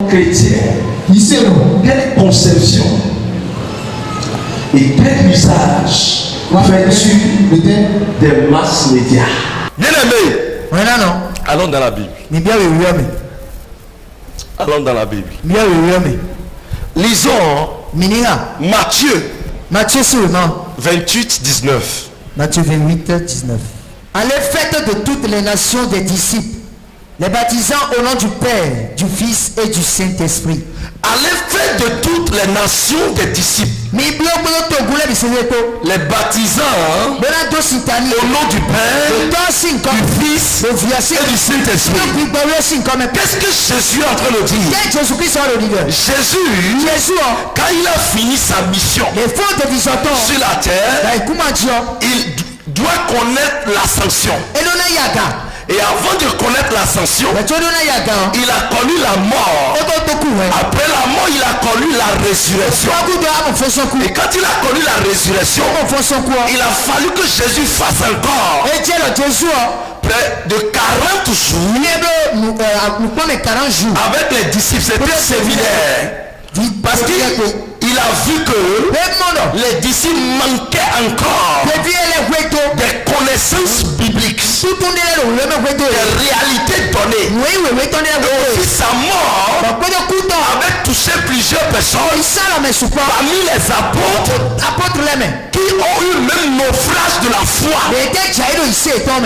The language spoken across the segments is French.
chrétien, quelle conception et quel usage fais-tu des masses médias? Bien aimé, allons dans la Bible. Allons dans la Bible. Lisons Matthieu 28, 19. Matthieu 28, 19. Allez, faites de toutes les nations des disciples, les baptisant au nom du Père, du Fils et du Saint-Esprit. Allez, faites de toutes les nations des disciples, les baptisant au nom du Père, du Fils et du Saint-Esprit. Qu'est-ce que Jésus est en train de dire? Jésus, quand il a fini sa mission sur la terre, il doit connaître la sanction. Et avant de connaître la sanction, il a connu la mort. Après la mort, il a connu la résurrection. Et quand il a connu la résurrection, il a fallu que Jésus fasse encore près de 40 jours avec les disciples. C'était séminaire. Parce qu'il a vu que les disciples manquaient encore des connaissances bibliques, des réalités données. Et aussi sa mort avait touché plusieurs personnes parmi les apôtres qui ont eu même naufrage de la foi.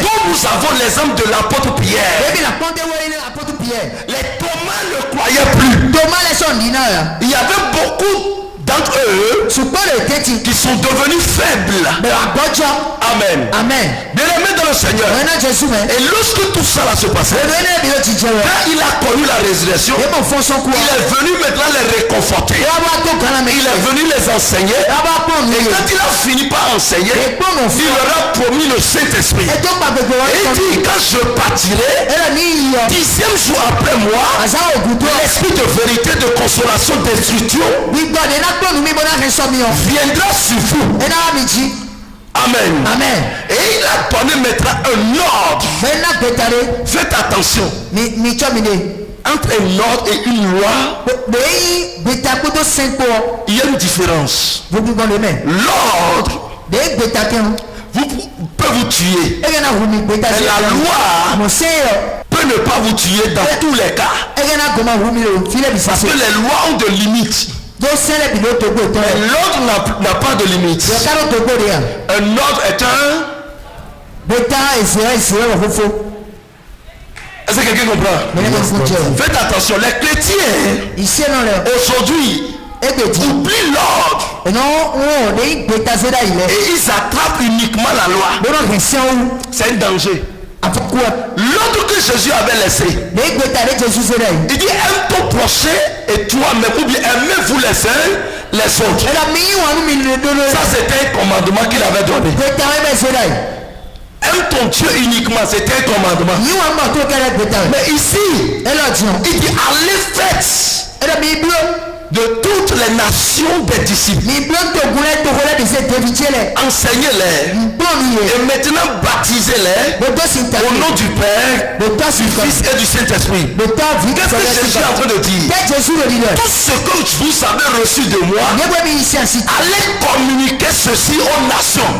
Donc nous avons l'exemple de l'apôtre Pierre. Les Thomas ne croyaient plus. Il y avait beaucoup d'entre eux qui sont devenus faibles. Amen. Bien aimé dans le Seigneur. Et lorsque tout ça se passait, quand il a connu la résurrection, il est venu maintenant les réconforter. Il est venu les enseigner. Et quand il a fini par enseigner, il leur a promis le Saint-Esprit. Et il dit, quand je partirai, 10e jour après moi, l'esprit de vérité, de consolation, d'instruction viendra sur vous. Amen. Et il a donné maintenant un ordre. Faites attention. Entre un ordre et une loi, il y a une différence. L'ordre peut vous tuer. Mais la loi peut ne pas vous tuer dans tous les cas. Parce que les lois ont de limites. L'ordre n'a pas de limite. Un ordre est Est-ce que quelqu'un comprend? Faites attention, les chrétiens aujourd'hui oublient l'ordre. Et ils attrapent uniquement la loi. C'est un danger. L'ordre que Jésus avait laissé, il dit aime ton prochain et toi-même, ou bien aimez-vous les uns les autres. Ça c'était un commandement qu'il avait donné. Aime ton Dieu uniquement, c'était un commandement. Mais ici, il dit allez faites de toutes les nations des disciples. Enseignez-les. Et maintenant baptisez-les au nom du Père, du Fils et du Saint-Esprit. Qu'est-ce que Jésus est en train de dire? Tout ce que vous avez reçu de moi, allez communiquer ceci aux nations.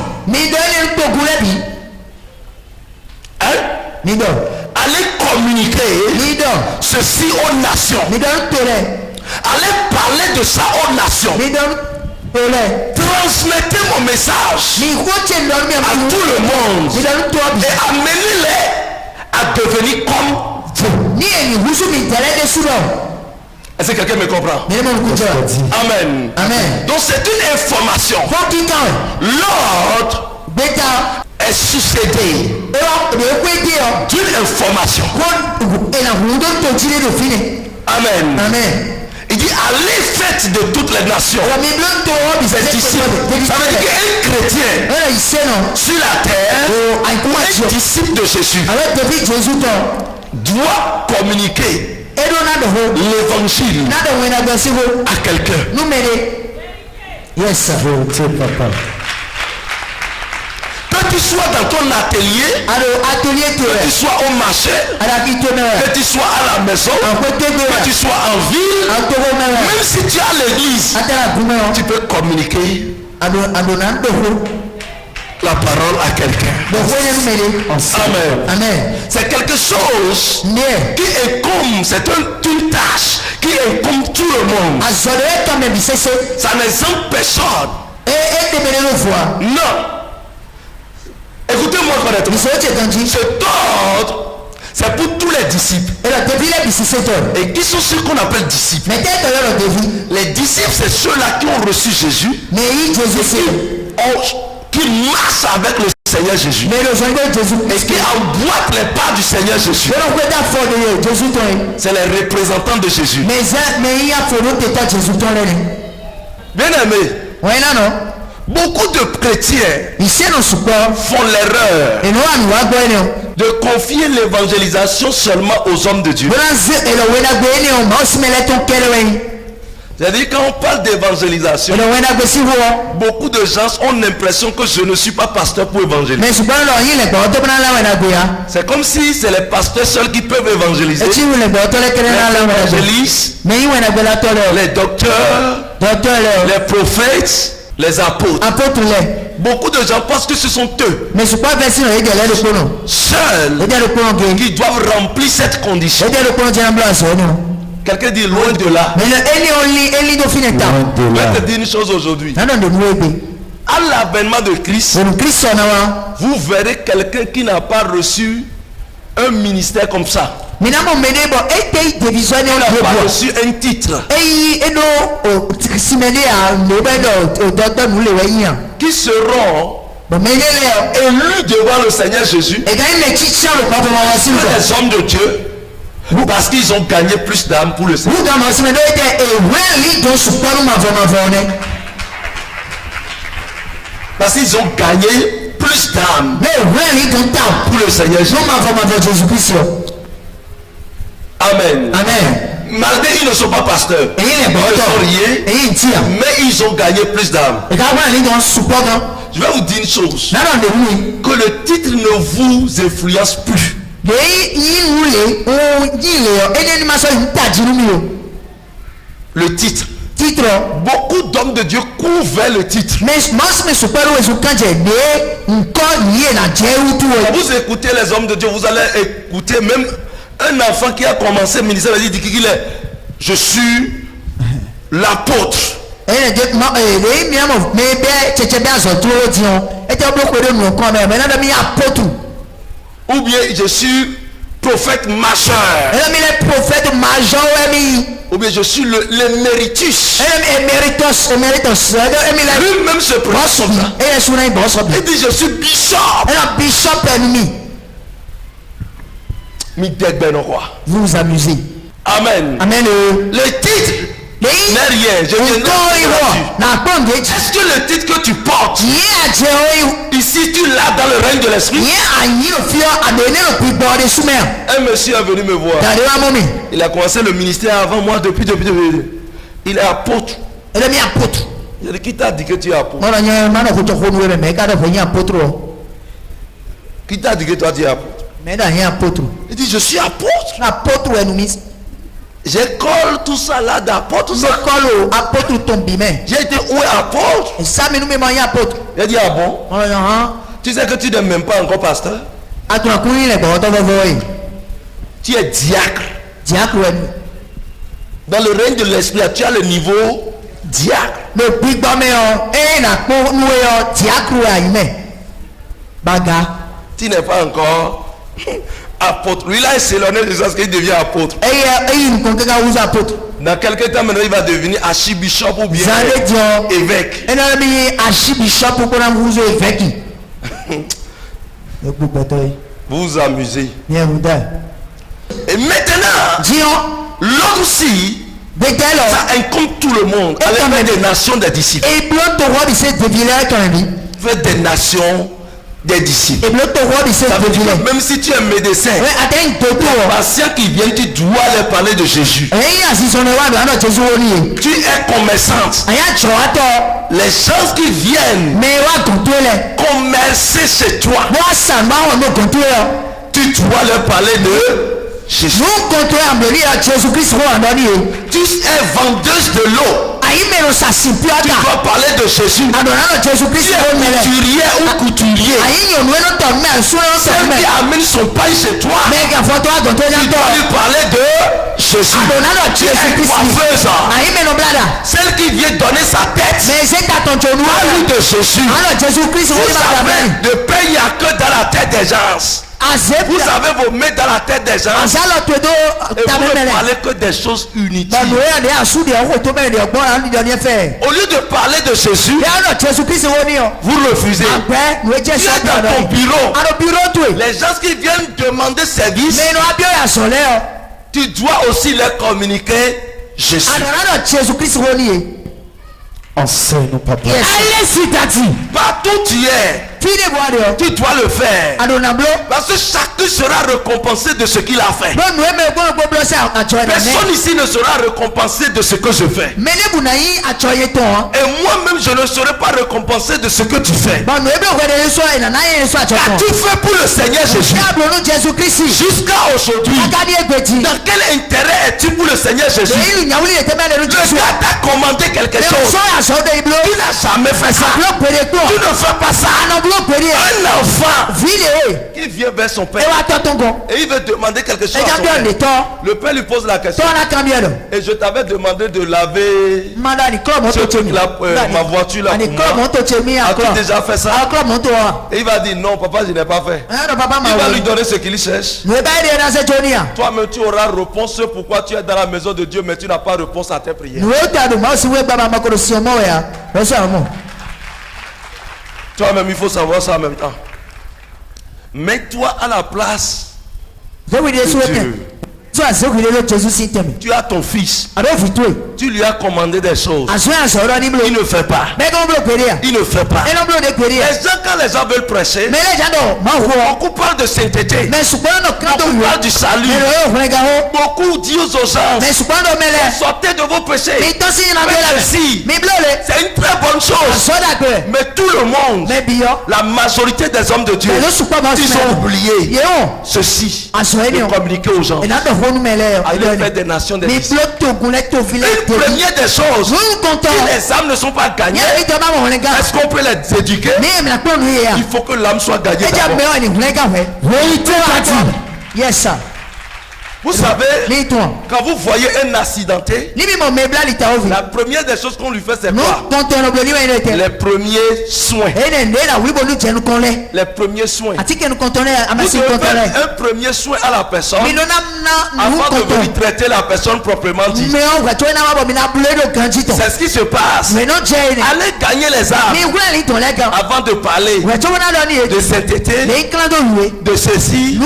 Allez communiquer ceci aux nations. Allez parler de ça aux nations. Transmettez mon message à tout le monde et amenez-les à devenir comme vous. Est-ce que quelqu'un me comprend? Amen. Donc c'est une information. L'ordre est succédé d'une information. Amen. Il dit allez faites de toutes les nations. C'est disciples. Ça veut dire qu'un chrétien sur la terre, un disciple de Jésus doit communiquer l'évangile à quelqu'un. Yes, papa. Que tu sois dans ton atelier, que tu sois au marché, que tu sois à la maison, que tu sois en ville, tu as l'église, tu peux communiquer la parole à quelqu'un. Amen. Amen. C'est quelque chose qui incombe, c'est une tâche qui incombe tout le monde. Ça n'exemple personne. Non. Écoutez-moi correctement. Cet ordre, c'est pour tous les disciples. Et qui sont ceux qu'on appelle disciples? Les disciples, c'est ceux-là qui ont reçu Jésus, qui marchent avec le Seigneur Jésus, et qui emboîtent les pas du Seigneur Jésus. C'est les représentants de Jésus. Bien aimé, beaucoup de chrétiens font l'erreur de confier l'évangélisation seulement aux hommes de Dieu. C'est-à-dire quand on parle d'évangélisation, beaucoup de gens ont l'impression que je ne suis pas pasteur pour évangéliser. C'est comme si c'est les pasteurs seuls qui peuvent évangéliser. Les évangélistes, les docteurs, les prophètes, les apôtres. Beaucoup de gens pensent que ce sont eux seuls qui doivent remplir cette condition. Quelqu'un dit loin de là. Je vais te dire une chose aujourd'hui. À l'avènement de Christ, vous verrez quelqu'un qui n'a pas reçu un ministère comme ça. Il n'a pas reçu un titre. Qui seront élus devant le Seigneur Jésus. Les hommes de Dieu. Parce qu'ils ont gagné plus d'âmes pour le Seigneur. Parce qu'ils ont gagné plus d'âmes pour le Seigneur Jésus. Amen. Malgré qu'ils ne sont pas pasteurs, ils ne sont rien, mais ils ont gagné plus d'âmes. Je vais vous dire une chose, que le titre ne vous influence plus. Le titre. Beaucoup d'hommes de Dieu couvrent le titre. Quand vous écoutez les hommes de Dieu, vous allez écouter même un enfant qui a commencé le ministère, il dit qu'il est, je suis l'apôtre. Ou bien je suis prophète majeur. Ou bien je suis l'éméritus. Lui-même se prononce comme ça. Il dit je suis bishop. Vous vous amusez. Amen. Le titre n'est rien. Est-ce que le titre que tu portes ici tu l'as dans le règne de l'esprit? Un monsieur est venu me voir. Il a commencé le ministère avant moi depuis. Il est apôtre. Il dit, qui t'a dit que tu es apôtre? Qui t'a dit que toi tu es apôtre? Il dit je suis apôtre. J'ai collé tout ça là d'apôtre. J'ai été où est apôtre? Il a dit ah bon? Tu sais que tu n'es même pas encore pasteur? Tu es diacre. Dans le règne de l'esprit, tu as le niveau diacre. Tu n'es pas encore apôtre. Lui là, il s'est éloigné de ça parce qu'il devient apôtre. Dans quelques temps maintenant, il va devenir archibishop ou bien évêque. Vous vous amusez. Et maintenant, l'autre aussi, ça incombe tout le monde. Avec des nations des disciples. Avec des nations des disciples. Même si tu es médecin, les patients qui viennent, tu dois leur parler de Jésus. Tu es commerçante. Les gens qui viennent commercer chez toi, tu dois leur parler de Jésus. Tu es vendeuse de l'eau. Tu dois parler de Jésus. Tu es couturier ou couturier. Celle qui amène son pain chez toi. Tu dois lui parler de Jésus. Tu es coiffeuse. Celle qui vient donner sa tête. Parle de Jésus. Vous savez, de pain, il n'y a que dans la tête des gens. Vous avez vos mains dans la tête des gens. Et vous ne parlez que des choses inutiles. Au lieu de parler de Jésus, vous refusez. Tu es dans ton bureau. Les gens qui viennent demander service, tu dois aussi leur communiquer Jésus. Enseigne, papa. Partout tu es, tu dois le faire. Parce que chacun sera récompensé de ce qu'il a fait. Personne ici ne sera récompensé de ce que je fais. Et moi-même je ne serai pas récompensé de ce que tu fais. Qu'as-tu fait pour le Seigneur Jésus jusqu'à aujourd'hui? Dans quel intérêt es-tu pour le Seigneur Jésus? Le gars t'a commandé quelque chose. Tu n'as jamais fait ça. Tu ne fais pas ça. Un enfant qui vient vers son père et il veut demander quelque chose à son père. Le père lui pose la question. Et je t'avais demandé de laver ce truc là, ma voiture là pour moi. As-tu déjà fait ça? Et il va dire non papa, je n'ai pas fait. Il va lui donner ce qu'il cherche. Toi-même tu auras réponse pourquoi tu es dans la maison de Dieu mais tu n'as pas réponse à tes prières. Toi-même, il faut savoir ça en même temps. Mets-toi à la place de Dieu. Tu as ton fils. Tu lui as commandé des choses. Il ne fait pas. Il ne fait pas. Les gens, quand les gens veulent prêcher, beaucoup parlent de sainteté. Beaucoup parlent du salut. Beaucoup disent aux gens, sortez de vos péchés. Merci. C'est une très bonne chose. Mais tout le monde, la majorité des hommes de Dieu, ils ont oublié ceci. De communiquer aux gens. Aller faire des nations des disciples. Une première des choses, si les âmes ne sont pas gagnées, est-ce qu'on peut les éduquer? Il faut que l'âme soit gagnée d'abord. Yes, sir. Vous savez, quand vous voyez un accidenté, la première des choses qu'on lui fait, c'est quoi? Les premiers soins. Les premiers soins. Vous devez faire un premier soin à la personne avant de venir traiter la personne proprement dit. C'est ce qui se passe. Allez gagner les âmes avant de parler de sainteté, de ceci,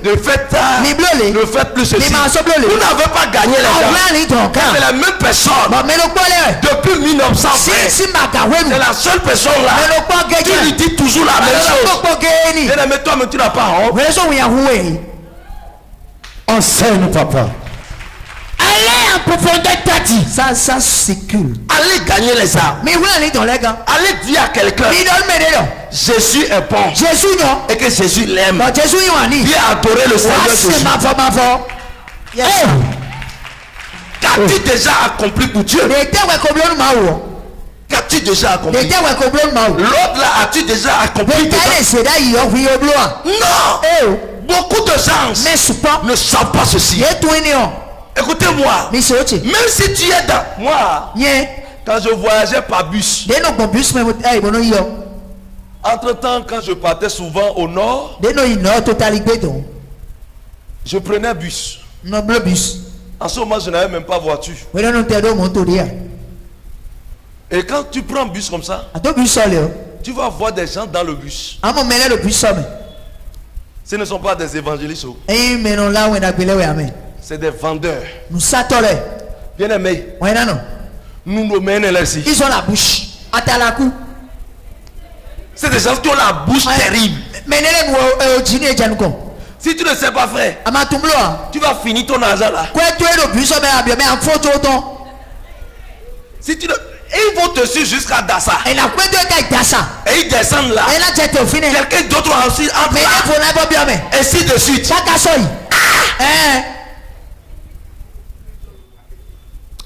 de faire ça, de faire plus ceci. Vous n'avez pas gagné les gens. C'est la même personne. Depuis 1920, c'est la seule personne là qui lui dit toujours la même chose. Mais toi, mais tu n'as pas honte. Enseigne, papa. Allez en profondeur, Tati. Ça circule. Allez gagner les âmes. Allez dire à quelqu'un, Jésus est bon. Et que Jésus l'aime. Viens adorer le Seigneur Jésus. Qu'as-tu déjà accompli pour Dieu? Qu'as-tu déjà accompli? L'autre là, as-tu déjà accompli? Non. Beaucoup de gens ne savent pas ceci. Écoutez-moi. Même si tu es dans moi, quand je voyageais par bus, entre temps quand je partais souvent au nord, je prenais bus. En ce moment je n'avais même pas voiture. Et quand tu prends un bus comme ça, tu vas voir des gens dans le bus. Ce ne sont pas des évangélistes. C'est des vendeurs. Bien aimé. Nous nous menons là ici. Ils ont la bouche. C'est des gens qui ont la bouche terrible. Si tu ne sais pas faire, tu vas finir ton argent là. Si tu ne... Ils vont te suivre jusqu'à Dassa. Et ils descendent là. Quelqu'un d'autre aussi entre là. Ainsi de suite.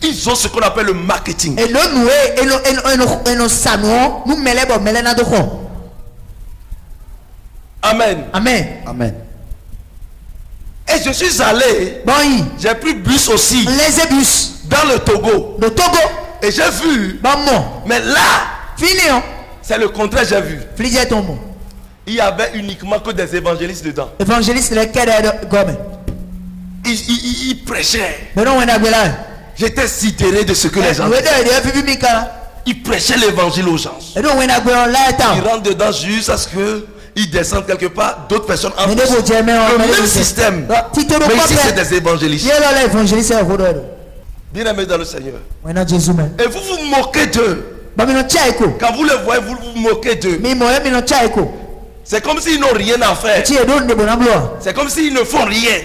Ils ont ce qu'on appelle le marketing. Et nous savons, nous mêlons na de quoi. Amen. Amen. Amen. Et je suis allé. Bon, j'ai pris bus aussi. Les bus. Dans le Togo. Le Togo. Et j'ai vu. Bon, mais là. Fini. C'est le contraire, j'ai vu. Flisez ton mot. Il y avait uniquement que des évangélistes dedans. Évangélistes, lesquels gomme. Ils prêchaient. Mais non, on a là. J'étais sidéré de ce que les gens disaient. Ils prêchaient l'évangile aux gens. Ils rentrent dedans jusqu'à ce qu'ils descendent quelque part. D'autres personnes en plus. Le même système. Mais ici c'est des évangélistes. Bien aimés dans le Seigneur. Et vous vous moquez d'eux. Quand vous les voyez, vous vous moquez d'eux. C'est comme s'ils n'ont rien à faire. C'est comme s'ils ne font rien.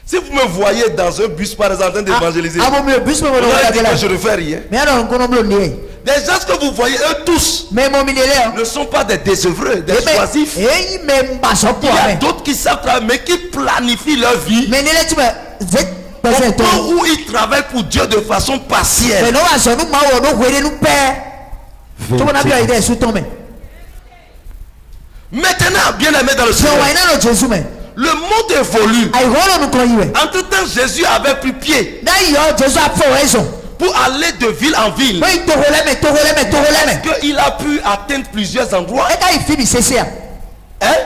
Si vous me voyez dans un bus par exemple en train d'évangéliser, vous allez dire que je ne fais rien. Des gens que vous voyez, eux tous, ne sont pas des désœuvreux, des choisifs. Il y a d'autres qui savent travailler, mais qui planifient leur vie. Au point où ils travaillent pour Dieu de façon partielle. Maintenant, bien aimé dans le Seigneur, le monde évolue. Entre temps, Jésus avait pris pied pour aller de ville en ville. Est-ce qu'il a pu atteindre plusieurs endroits? Hein?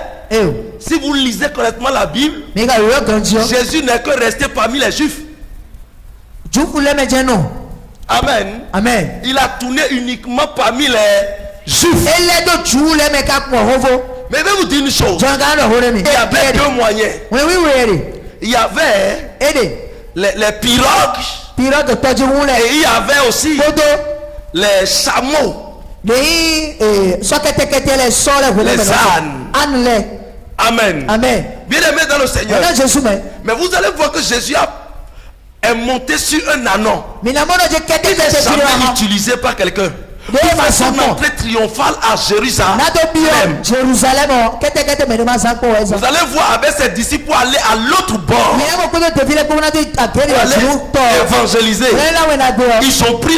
Si vous lisez correctement la Bible, Jésus n'est que resté parmi les Juifs. Amen. Amen. Il a tourné uniquement parmi les Juifs. Mais je vais vous dire une chose. Il y avait deux moyens. Il y avait les pirogues. Et il y avait aussi les chameaux. Les ânes. Amen. Amen. Bien aimé dans le Seigneur. Mais vous allez voir que Jésus est monté sur un ânon. Il n'est jamais utilisé par quelqu'un. Il fait son entrée triomphale à Jérusalem. Vous allez voir avec ses disciples pour aller à l'autre bord. Pour aller évangéliser. Ils ont pris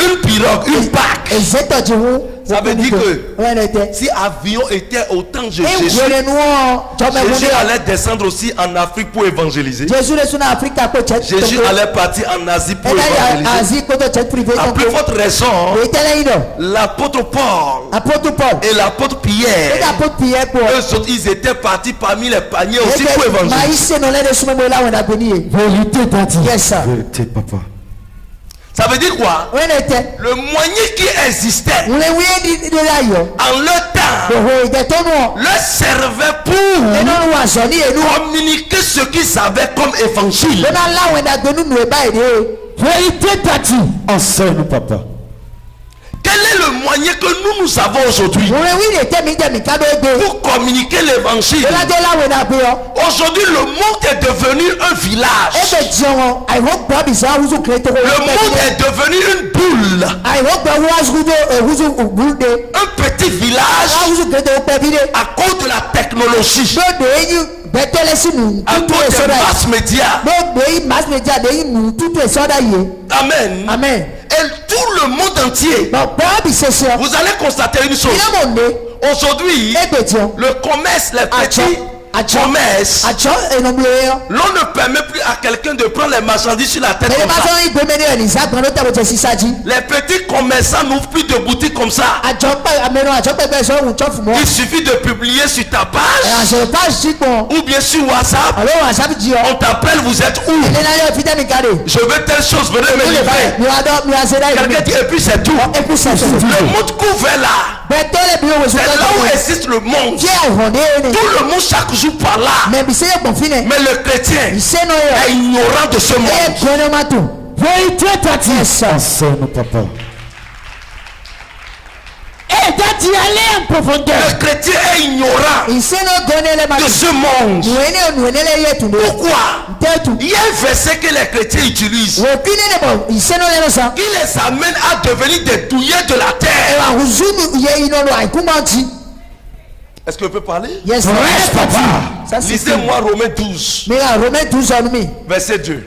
une pirogue, une barque. Ça veut dire que si avion était au temps de Jésus, Jésus allait descendre aussi en Afrique pour évangéliser. Jésus allait partir en Asie pour évangéliser. À plus forte raison, l'apôtre Paul et l'apôtre Pierre, eux autres, ils étaient partis parmi les paniers aussi pour évangéliser. Vérité, papa. Ça veut dire quoi? Le moyen qui existait en leur temps leur servait pour communiquer ce qu'ils savaient comme évangile. Vérité, tati. Enseigne, papa. Quel est le moyen que nous avons aujourd'hui pour communiquer l'évangile? Aujourd'hui, le monde est devenu un village. Le monde est devenu une boule. Un petit village à cause de la technologie. À cause des mass médias. Amen. Amen. Et tout le monde entier. Vous allez constater une chose. Aujourd'hui, le commerce, les petits commerces, l'on ne permet plus à quelqu'un de prendre les marchandises sur la tête comme ça. Les petits commerçants n'ouvrent plus de boutiques comme ça. Il suffit de publier sur ta page ou bien sur WhatsApp. On t'appelle, vous êtes où? Je veux telle chose, venez me livrer. Quelqu'un dit et puis c'est tout. Le monde couvert là. C'est là où existe le monde. Tout le monde chaque jour par là. Mais le chrétien est ignorant de ce monde. Enseigne, papa. Le chrétien est ignorant de ce monde. Pourquoi? Il y a un verset que les chrétiens utilisent qui les amène à devenir des douillets de la terre. Est-ce que je peux parler? Yes, Reste, papa. Ça, c'est Lisez-moi Romains 12, mais là, Romains 12 en nous. verset 2.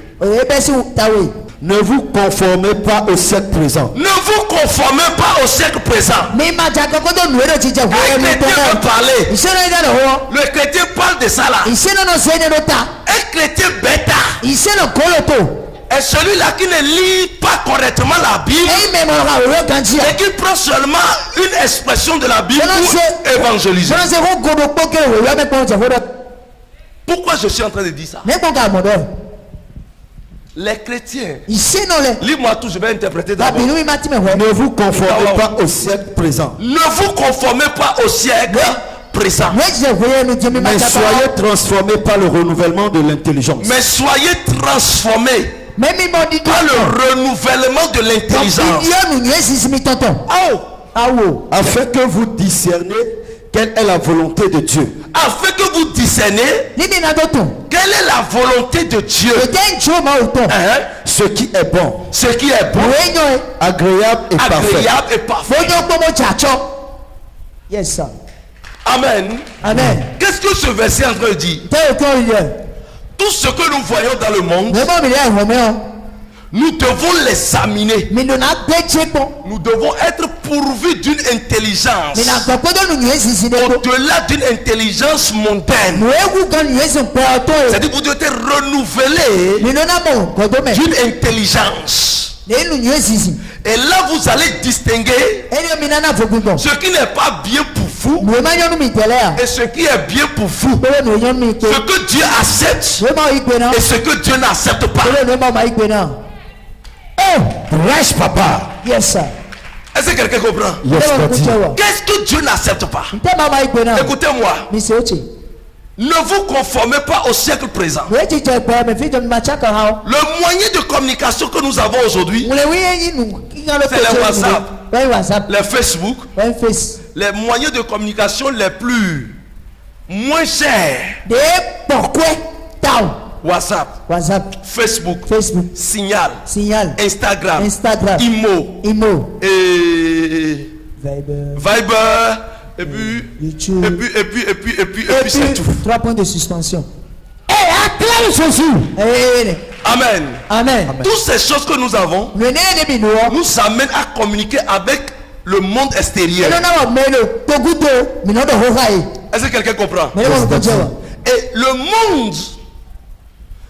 Ne vous conformez pas au siècle présent. Ne vous conformez pas au siècle présent. Mais ma jacobo no era chicha Un chrétien peut parler. Il s'est là ho. Le chrétien parle de ça là. Il s'est non c'est ne nota. Un chrétien bêta Il s'est no koloto. est celui-là qui ne lit pas correctement la Bible Et même on ganji. et qui prend seulement une expression de la Bible pour évangéliser. Je ne godo poke we ya me ponche ho. Pourquoi je suis en train de dire ça? Ne ponga modo. Les chrétiens, Il s'est non le. lis-moi tout, je vais interpréter La d'abord. binu mi mati me ho. Ne vous conformez pas au siècle présent. Ne vous conformez pas au siècle présent, Ouais, je voyais nous dire mais Mais soyez transformés par le renouvellement de l'intelligence. mais soyez transformés même il m'a dit par le renouvellement de l'intelligence. Il y a nous yes mi tonton. Oh, Ah wo. Afin que vous discerniez quelle est la volonté de Dieu. afin que vous discernez Ni ni na doton. quelle est la volonté de Dieu, Le den jo ma auton. hein, Ce qui est bon, ce qui est bon, Oui non. agréable et parfait. agréable et parfait. Fojo pomo chacho. Yes sir. Amen. Amen. Qu'est-ce que ce verset est en train de dire? Tel que il est. Tout ce que nous voyons dans le monde, Mais bon il est Romain. nous devons l'examiner. Mais nous n'a péché bon. Nous devons être pourvus d'une intelligence Mais na godo nous yes ici de. au-delà d'une intelligence mondaine. Nous egu kan yes on peut auto. C'est-à-dire que vous devez être renouvelé Mais non na bon godo me. d'une intelligence. Ne nous yes ici. Et là, vous allez distinguer Ele mi na na fogundo. ce qui n'est pas bien pour vous Nous ma yo mi tele a. et ce qui est bien pour vous. Bele no yo mi ke. Ce que Dieu accepte We ma ikwe na. et ce que Dieu n'accepte pas. Bele no ma ikwe na. Oh, Reste, papa. yes sir. Est-ce que quelqu'un comprend? Yes, daddy. Qu'est-ce que Dieu n'accepte pas? Nte mama ikwe na. Écoutez-moi. Mi se oche. Ne vous conformez pas au siècle présent. We ti je pa me fi don ma chaka ha. Le moyen de communication que nous avons aujourd'hui, Mule wi yi nu. Kinga lo C'est le WhatsApp. Ouais WhatsApp. les Facebook, Ouais face. les moyens de communication les plus moins chers. De pourquoi tao. WhatsApp, WhatsApp, Facebook, Facebook, Signal, Signal, Instagram, Instagram, Imo Imo, et Viber, Viber et puis YouTube. et puis c'est tout. 3 points de suspension. Et acclame Jésus. Amen. Amen. Toutes ces choses que nous avons Le nez de bino. nous amènent à communiquer avec le monde extérieur. Non na melo togudo mino do hohai. Est-ce que quelqu'un comprend? Mais on peut dire. Et le monde,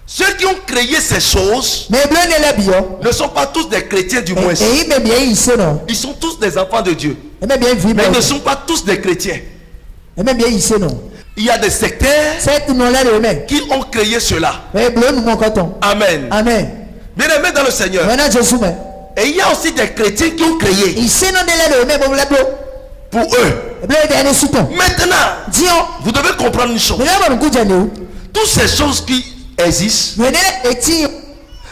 ceux qui ont créé ces choses, Mais bleu ne la bio. ne sont pas tous des chrétiens du moins. Et il me bien ici non. Ils sont tous des enfants de Dieu. Et me bien vivre. Mais ils ne sont pas tous des chrétiens. Et me bien ici non. Il y a des sectaires C'est non là le mec. qui ont créé cela. Mais bleu nous mon coton. Amen. Amen. Bien-aimés dans le Seigneur. Maintenant je suis mais. Et il y a aussi des chrétiens qui ont créé Ici non de là le mec bon la bleu. pour eux. Bleu de ne suton. Maintenant, Dion. vous devez comprendre une chose. Mais là on coup jane. Toutes ces choses qui existent Mais ne eti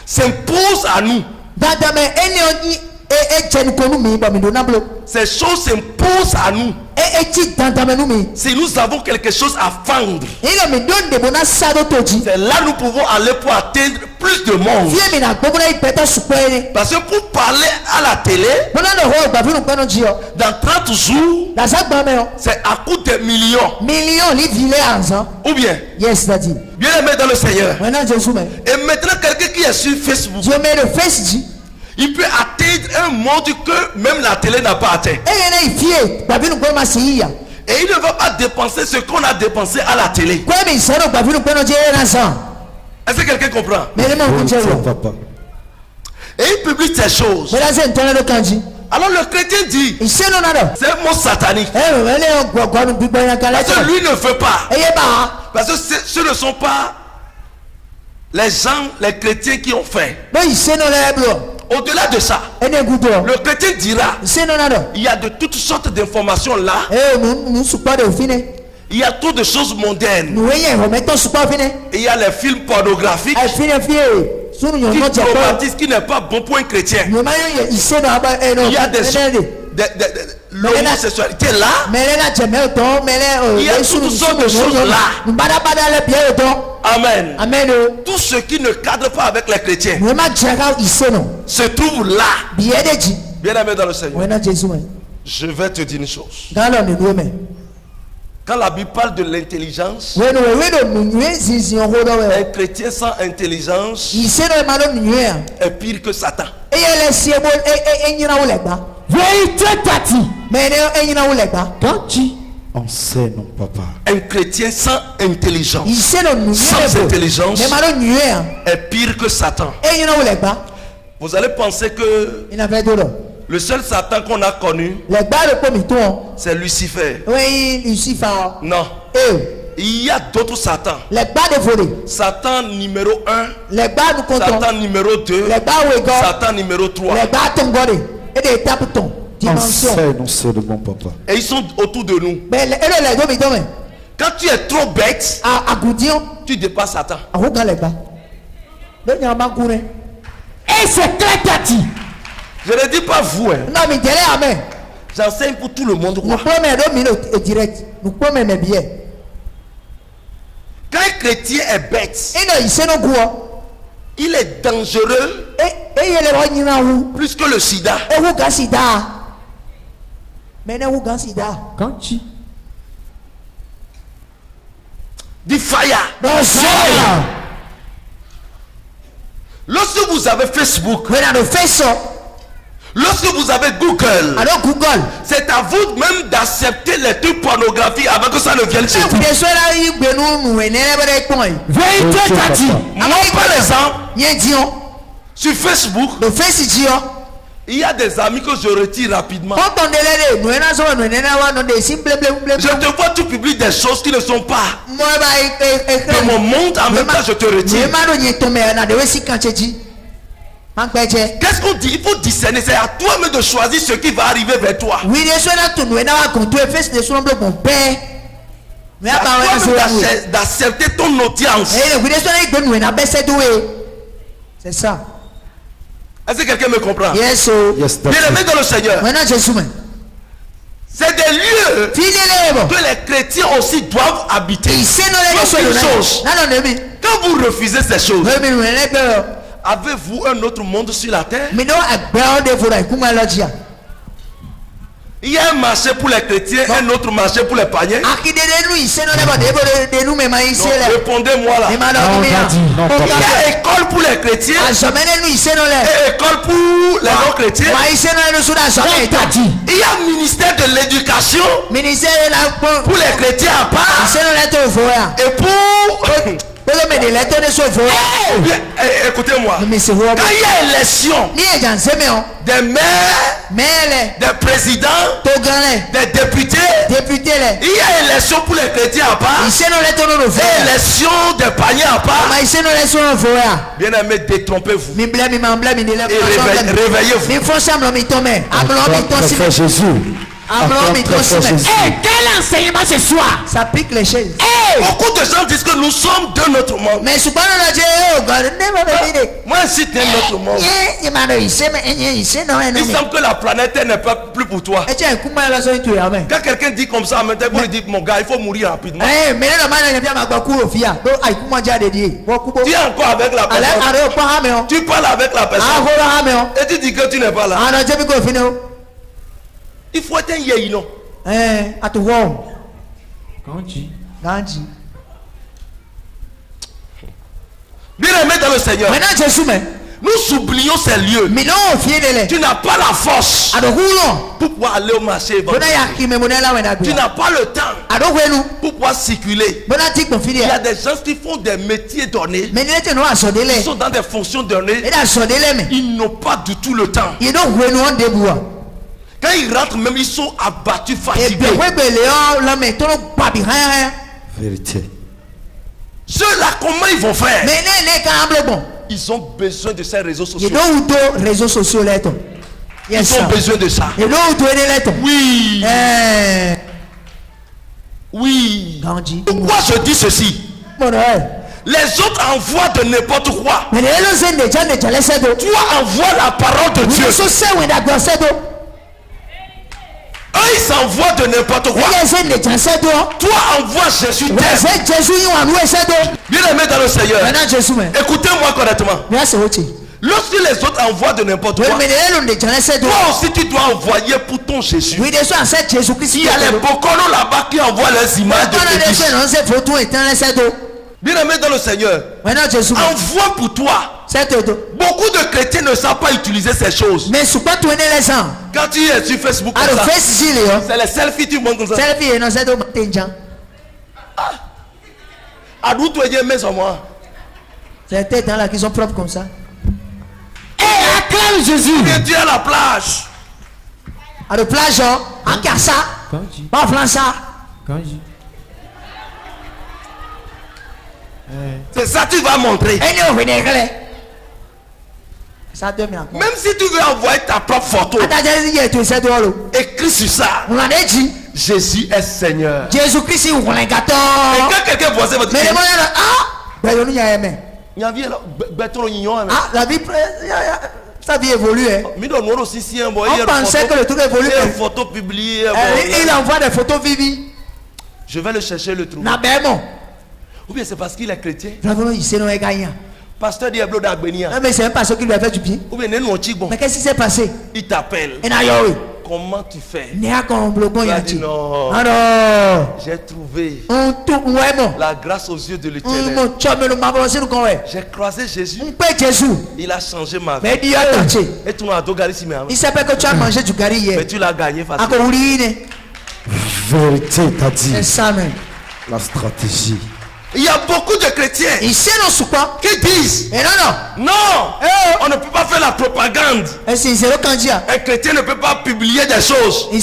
s'imposent à nous. dada me ene oni e chen konu mi ba mi do na bleu. Ces choses s'imposent à nous. E eti dada me nu mi. Si nous avons quelque chose à fendre, Il me donne de bona sado toji. c'est là que nous pouvons aller pour atteindre plus de monde. Vie mi na gbogbo na ipeta supere. Parce que pour parler à la télé, Bona no ho gba finu peno ji o. dans 30 jours, La sa gba me o. c'est à coût de millions. Million li vile ansan. Ou bien, Yes daddy. bien aimé dans le Seigneur. Maintenant je suis mais. Et maintenant, quelqu'un qui est sur Facebook, Je mets le face ji. il peut atteindre un monde que même la télé n'a pas atteint. E yena ifie gba finu peno ma si ya. Et il ne va pas dépenser ce qu'on a dépensé à la télé. Kwa mi sano gba finu peno je na san. Est-ce que quelqu'un comprend? Mais le mon Tiens, kuche papa. Et il publie ces choses. Mais là c'est ntone le kanji. Alors le chrétien dit, Ise no na do. c'est un mot satanique. Eh mais le gwa nu gbigbo yan kala. Parce que lui ne veut pas. E ye ba. Parce que ce ne sont pas les gens, les chrétiens qui ont fait. Mais ise no le blo. Au-delà de ça, Ene gudo. le chrétien dira, Ise no na do. il y a de toutes sortes d'informations là. Eh nous supa de fine. Il y a trop de choses mondaines. Nous voyons remettons supa fine. Et il y a les films pornographiques Eh fine fie. Sunu qui yon no japo. traumatisent, qui n'est pas bon pour un chrétien. Nous mayo ise no aba eh no. Il y a des l'homosexualité là. Mele na jeme oton mele Il y a toutes sortes de choses là. Nous bada le bien oton. Amen. Amen. Tout ce qui ne cadre pas avec les chrétiens Nous ma jera ise no. se trouve là. Bien de ji. Bien aimé dans le Seigneur. Wena Jésus mais. Je vais te dire une chose. Dans le nous mais. Quand la Bible parle de l'intelligence, Weno nuye zizi onhodo un we. chrétien sans intelligence Iseno emalo nuye. est pire que Satan. Eye le siebo enyina wo legba. Vérité tati. Mene enyina wo legba. Quand tu enseignes, non, papa. Un chrétien sans intelligence Iseno nuye. Sans intelligence. Emalo nuye. est pire que Satan. Enyina wo legba. Vous allez penser que Ina ve do lo. le seul Satan qu'on a connu, Legba le pomiton. c'est Lucifer. Oui, Lucifer. Non. Eh, Il y a d'autres Satans. legba de volé. Satan numéro 1, Legba nous comptons. Satan numéro 2, Legba wego. Satan numéro 3. Legba tongore. Et des étapes ton. Dimension. Enseigne, non, c'est le bon papa. Et ils sont autour de nous. Mais le legba mi dome. Quand tu es trop bête, A goudion. tu dépasses Satan. A hoga legba. Le nyama kure. Et c'est clair tati. Je ne dis pas vous. Hein. Non, mais délai amen. J'enseigne pour tout le monde. Nous Quoi. prenons un minute direct. Nous prenons mes billets. Quand un chrétien est bête, Et non, il sait nos goûts. il est dangereux Et il est le roi. plus que le sida. Et vous gagnez sida. Mais vous gagnez sida. Quand tu Du fire. Non, c'est. Lorsque vous avez Facebook, Mais dans le faisceau. lorsque vous avez Google, Alors Google. c'est à vous même d'accepter les trucs pornographiques avant que ça ne vienne chez vous. Vous là, il y a nous vérité tati. Moi, par exemple, il y a Dion. sur Facebook, Le face Dion. il y a des amis que je retire rapidement. Quand on est là, nous avons des simples. Je te vois, tu publies des choses qui ne sont pas Moi, de mon monde, en même temps je te retire. Qu'est-ce qu'on dit? Il faut discerner, c'est à toi-même de choisir ce qui va arriver vers toi. Oui, les choses là, tout nous avons compté, fait des choses mon père. Mais C'est à à part toi-même d'accepter ton audience. c'est ça. Est-ce que quelqu'un me comprend? Yes, Yes, Bien tati. aimé dans le Seigneur, maintenant Jésus. c'est des lieux Fini que les chrétiens aussi doivent habiter. il sait nos Sauf une chose, non, non, non, quand vous refusez ces choses, mais avez-vous un autre monde sur la terre? non, Il y a un marché pour les chrétiens, un autre marché pour les païens. nous, il sait nos nous, mais Donc, ici là. répondez-moi là. Mais Non, malheureusement, tati, non, Il y papa. a école pour les chrétiens nous, il sait nos et école pour les non-chrétiens. il sait nos sous la Non, tati. Il y a un ministère de l'éducation ministère là pour les chrétiens à il part sait nos lettres au voyage. et pour... Mais des lettres de ce voyage. Bien, écoutez-moi. Mais c'est Quand vrai. il y a élection Ni les gens s'aiment, des maires, mais les des présidents, Togolais, des députés, députés les. il y a élection pour les chrétiens à part Il sait nos lettres au et voyage. élection des païens à part. Mais il sait nos lettres au voyage. Bien aimé, détrompez-vous Mi blâme, mi m'emblâme, mi délève. et réveillez-vous. Mi faut ça, mi tombe. Ablon, mi tombe. Frère Jésus. Ablon, mi tombe. Jésus. Quel enseignement ce soir? Ça pique les chaises. Beaucoup de gens disent que nous sommes de notre monde. Mais souvent, on a dit, oh, God, never Moi, si tu es notre monde, il m'a dit, il sait, mais il sait, non, il semble que la planète Terre n'est pas plus pour toi. Et tiens, comment elle a sorti tout, amen. Quand quelqu'un dit comme ça, maintenant, vous lui dites, mon gars, il faut mourir rapidement. Eh, mais là, le mal, il a bien ma fia. Donc, aïe, comment dire de dire? Tu es encore avec la Allez, personne. allez, pas mais Tu parles avec la ah, personne voilà, mais et tu dis que tu n'es pas là. ah, non, j'ai vu qu'on finit. Il faut être un yéino. Eh, à tout voir. Quand tu Gandhi. Bien aimé dans le Seigneur, Maintenant, Jésus, mais. nous oublions ces lieux. Mais non, fier de l'air. Tu n'as pas la force Alors, où non? pour pouvoir aller au marché. Bon, il y a qui me monnaie là, on Tu n'as pas le temps alors, où nous? pour pouvoir circuler. Bon, on dit qu'on finit. Il y a des gens qui font des métiers donnés. Mais il était noir à son délai. Ils sont dans des fonctions données. Il a son délai, mais. Ils n'ont pas du tout le temps. Il donc, où nous, on déboule. Quand ils rentrent même, ils sont abattus, Et fatigués. bien, ouais, ben, Léon, là, mais, tout le pas bien. Vérité. Ceux-là, comment ils vont faire? Mais, n'est quand même bon. Ils ont besoin de ces réseaux Il y sociaux. a deux réseaux sociaux là, toi. Ils ont besoin de ça. Et l'autre, il est là, toi. Oui. Eh, Oui. Gandhi. Pourquoi je dis ceci? Mon Noël. Les autres envoient de n'importe quoi. Mais les gens ne laissent pas. Toi envoies la parole de Dieu. Ils sont ceux qui ont dansé d'eau. Eux, ils s'envoient de n'importe quoi. Les gens ne dansent pas. Toi envoies Jésus Ouais, terre. c'est Jésus qui a loué ça d'eau. Bien aimé dans le Seigneur. Maintenant, Jésus, mais. Écoutez-moi correctement. Mais c'est autre. Lorsque les autres envoient de n'importe quoi, toi aussi tu dois envoyer pour ton Jésus. Il y a les Bokono là-bas qui envoient les images de Jésus. Bien aimé dans le Seigneur, envoie pour toi. Beaucoup de chrétiens ne savent pas utiliser ces choses. Quand tu es sur Facebook, c'est les selfies tu montres comme ça. À d'où tu es mis sur moi? C'est des têtes là qui sont propres comme ça. Et acclame Jésus. Tu es à la plage. À la plage, en Kassa. Pas en ça. C'est ça que tu vas montrer. Même si tu veux envoyer ta propre photo, écris sur ça. Jésus est Seigneur. Jésus-Christ est Et quand quelqu'un voit ça, mais il y a la vie, sa vie évolue. On pensait que le truc évolue. Une photo publiée. Il envoie des photos vivies. Je vais le chercher, le trouver. Ou bien c'est parce qu'il est chrétien. Pasteur Diablo d'Agbenia. Mais c'est un pasteur qui lui a fait du bien. Ou bien mais qu'est-ce qui s'est passé? Il t'appelle. Comment tu fais? Il a dit non. J'ai trouvé la grâce aux yeux de l'Éternel. J'ai croisé Jésus. Il a changé ma vie. Et tu m'as donné. Il s'appelle que tu as mangé du gari hier. Mais tu l'as gagné facilement. Vérité, t'as dit. C'est ça même. La stratégie. Il y a beaucoup de chrétiens qui disent non, on ne peut pas faire la propagande. Un chrétien ne peut pas publier des choses. Le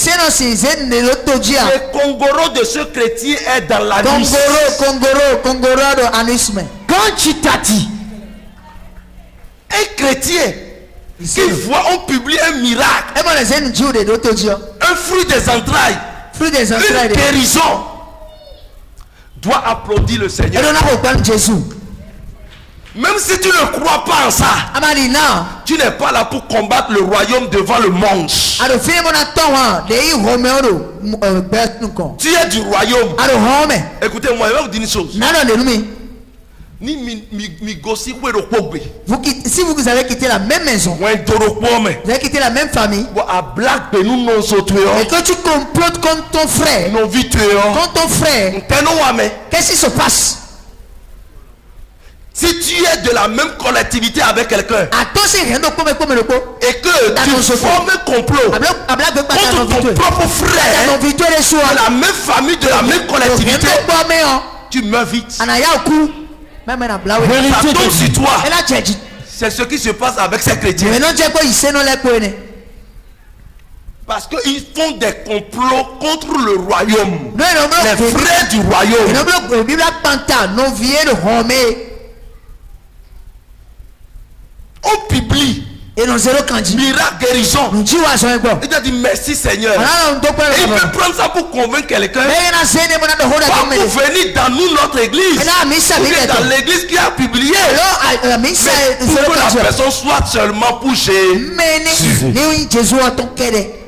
Congoro de ce chrétien est dans la liste. Quand tu t'as dit un chrétien qui voit on publie un miracle, un fruit des entrailles, une guérison, doit applaudir le Seigneur. Même si tu ne crois pas en ça, tu n'es pas là pour combattre le royaume devant le monde. Tu es du royaume. Écoutez-moi, je vais vous dire une chose. Si vous avez quitté la même maison, vous avez quitté la même famille, et que tu complotes contre ton frère, qu'est-ce qui se passe? Si tu es de la même collectivité avec quelqu'un et que tu formes un complot contre ton propre frère de la même famille, de la même collectivité, tu meurs vite. Ça tombe sur toi. C'est ce qui se passe avec ces chrétiens. Parce qu'ils font des complots contre le royaume. Les frères du royaume. On publie miracle, guérison. Il a dit merci Seigneur. Et il peut prendre ça pour convaincre quelqu'un. Pas pour venir dans nous, notre église. Ou bien dans l'église qui a publié. Mais pour que la personne soit seulement pour Jésus.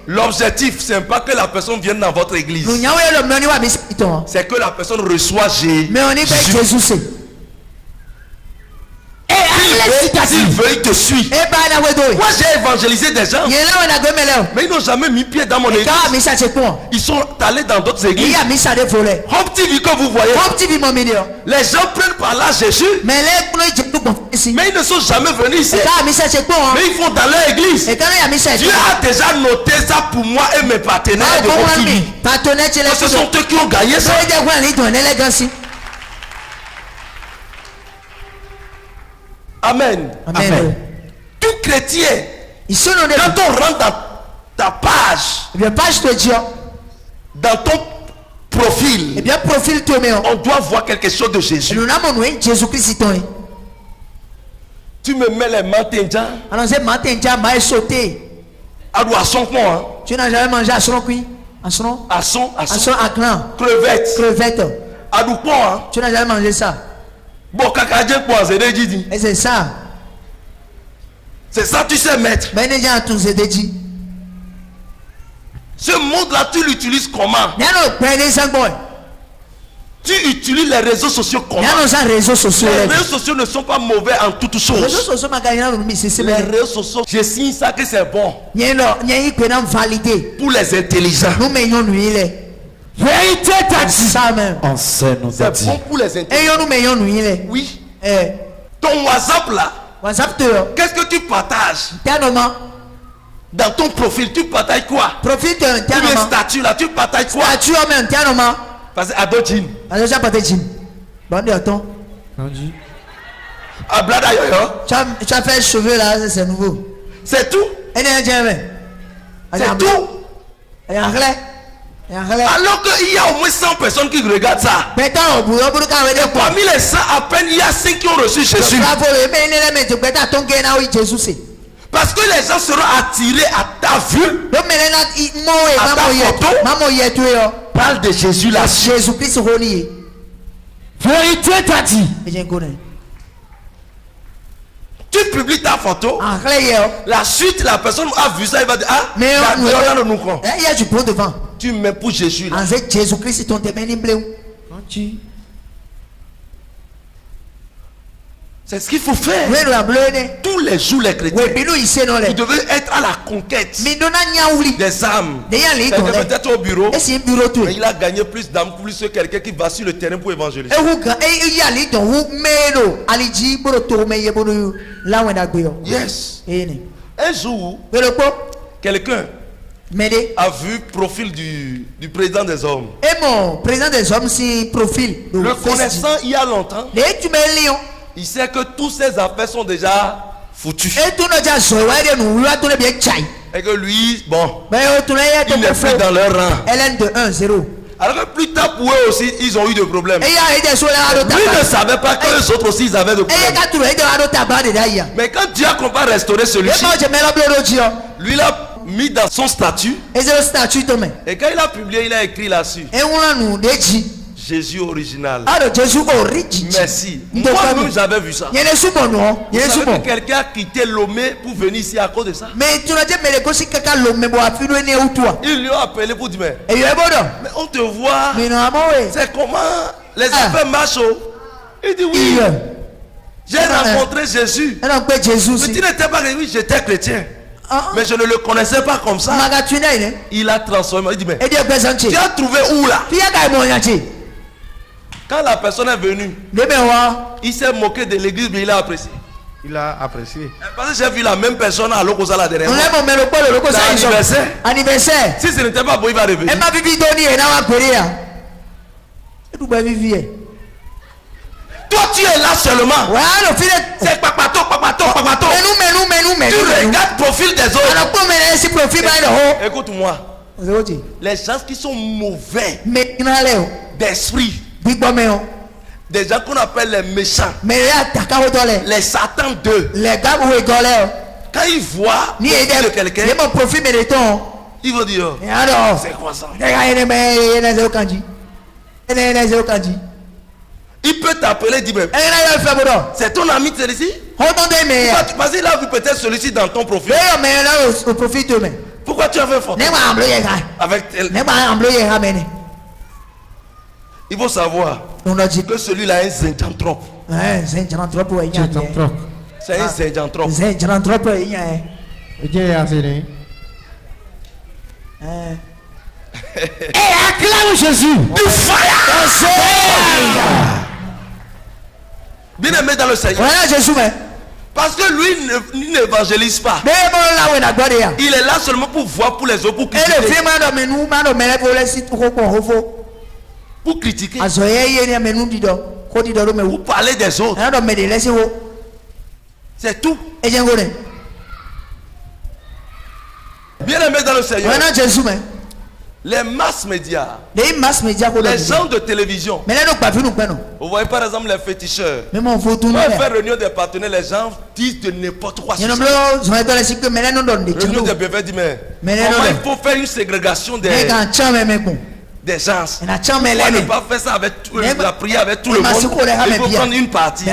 L'objectif, c'est pas que la personne vienne dans votre église. C'est que la personne reçoit Jésus. S'ils veulent te suivre. Moi j'ai évangélisé des gens, mais ils n'ont jamais mis pied dans mon église. Ils sont allés dans d'autres églises. Home TV que vous voyez, les gens prennent par là Jésus, mais ils ne sont jamais venus ici. Mais ils vont dans leur église. Dieu a déjà noté ça pour moi et mes partenaires de Home TV. Ce sont eux qui ont gagné ça. Amen. Amen. Tout chrétien, quand on rentre dans ta page, dans ton profil, on doit voir quelque chose de Jésus. Tu me mets les matinja. Tu n'as jamais mangé à son crevette. Tu n'as jamais mangé ça. Et c'est ça. C'est ça tu sais mettre. Ce monde là tu l'utilises comment? Tu utilises les réseaux sociaux comment? Les réseaux sociaux. Les réseaux sociaux ne sont pas mauvais en toutes choses. Les réseaux sociaux, je signe ça que c'est bon. Pour les intelligents. Vérité t'a dit ça même. C'est bon pour les intelligents. Oui. Ton WhatsApp là. Qu'est-ce que tu partages? Dans ton profil, tu partages quoi? Profil de statut là, tu partages quoi? Statut même, parce que Adojin. Déjà pas de jean. Bon de temps. Ablada yoyo. Tu as fait cheveux là, c'est nouveau. C'est tout. C'est tout. Alors qu'il y a au moins 100 personnes qui regardent ça. Et parmi les 100, à peine il y a 5 qui ont reçu Jésus. Parce que les gens seront attirés à ta vue, à ta photo. Parle de Jésus là. Jésus-Christ. Vérité t'a dit. Tu publies ta photo. La suite, la personne a vu ça, il va dire ah, tu mets pour Jésus là. Jésus-Christ ton c'est ce qu'il faut faire. Tous les jours, les chrétiens, vous devez être à la conquête des âmes. Peut-être au bureau, mais il a gagné plus d'âmes plus que quelqu'un qui va sur le terrain pour évangéliser. Yes. Un jour, quelqu'un a vu le profil du président des hommes. Et mon président des hommes, c'est profil. Le connaissant il y a longtemps. Il sait que toutes ses affaires sont déjà foutues. Et que lui, bon, il n'est plus dans leur rang. Alors que plus tard pour eux aussi, ils ont eu des problèmes. Lui ne savait pas que les autres aussi, ils avaient des problèmes. Mais quand Dieu a comparé à restaurer celui-ci, lui l'a mis dans son statut. Et quand il a publié, il a écrit là-dessus: Jésus original. Merci. Moi-même j'avais vu ça. Vous savez que quelqu'un a quitté Lomé pour venir ici à cause de ça. Ils lui ont appelé pour dire mais on te voit. C'est comment les affaires marchent. Il dit oui. J'ai rencontré Jésus. Mais tu n'étais pas chrétien. Oui, j'étais chrétien. Mais je ne le connaissais pas comme ça. Il a transformé. Il dit mais tu as trouvé où là? Quand la personne est venue, il s'est moqué de l'église, mais il a apprécié. Il a apprécié. Parce que j'ai vu la même personne à l'Okosa la dernière fois. Anniversaire. Si ce n'était pas bon, il va revenir. Toi, tu es là seulement. C'est papato. Tu regardes le profil des autres. Écoute-moi. Les gens qui sont mauvais d'esprit, des gens qu'on appelle les méchants, les satans d'eux, quand ils voient de quelqu'un, ils vont dire c'est quoi ça? Il peut t'appeler et dire c'est ton ami celui-ci? Parce qu'il a vu peut-être celui-ci dans ton profil. Pourquoi tu as fait photo avec elle? Il faut savoir que celui-là est un zinjanthrope. C'est un zinjanthrope. Acclame Jésus. Du fire. Bien aimé dans le Seigneur. Parce que lui n'évangélise pas. Il est là seulement pour voir pour les autres, pour critiquer. Pour critiquer. Pour parler des autres. C'est tout. Bien aimé dans le Seigneur. Les masses médias, les gens de télévision. Vous voyez par exemple les féticheurs. Quand on fait réunion des partenaires, les gens disent de n'importe quoi. Réunion des bébés dit mais comment il faut faire une ségrégation des gens. Pourquoi ne pas faire ça avec la prière avec tout le monde? Il faut prendre une partie.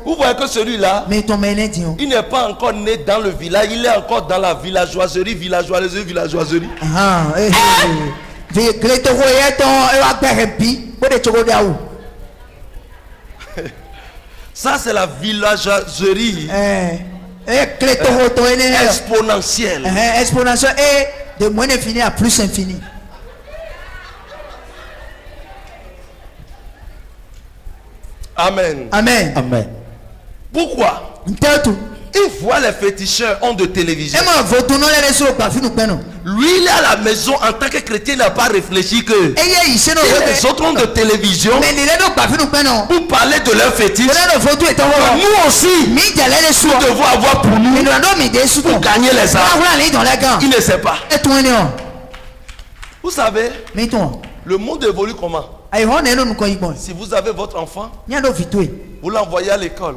Vous voyez que celui-là, il n'est pas encore né dans le village, il est encore dans la villageoiserie. Ça, c'est la villagerie exponentielle. Exponentielle et de moins infini à plus infini. Amen. Amen. Amen. Pourquoi? Il voit les féticheurs ont de télévision. Lui, il est à la maison en tant que chrétien, il n'a pas réfléchi que les autres ont de télévision pour parler de leur fétiche. Nous aussi, nous devons avoir pour nous pour gagner les âmes. Il ne sait pas. Vous savez, le monde évolue comment? Si vous avez votre enfant, vous l'envoyez à l'école,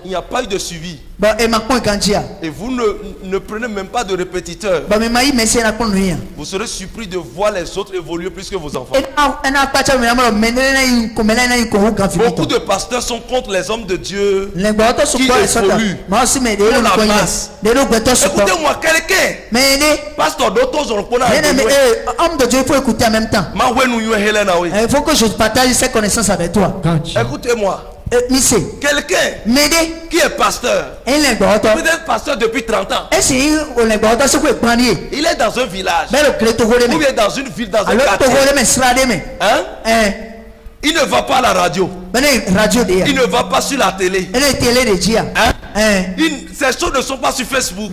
il n'y a pas eu de suivi. Et vous ne prenez même pas de répétiteur. Vous serez surpris de voir les autres évoluer plus que vos enfants. Beaucoup de pasteurs sont contre les hommes de Dieu qui évoluent pour la masse. Écoutez-moi, quelqu'un, pasteur d'autres ont homme de Dieu, il faut écouter en même temps. Il faut que je partage ces connaissances avec toi. Écoutez-moi. Quelqu'un qui est pasteur, vous êtes pasteur depuis 30 ans. Il est dans un village, ou bien dans une ville, dans un quartier. Hein? Il ne va pas à la radio. Il ne va pas sur la télé. Hein? Ces choses ne sont pas sur Facebook.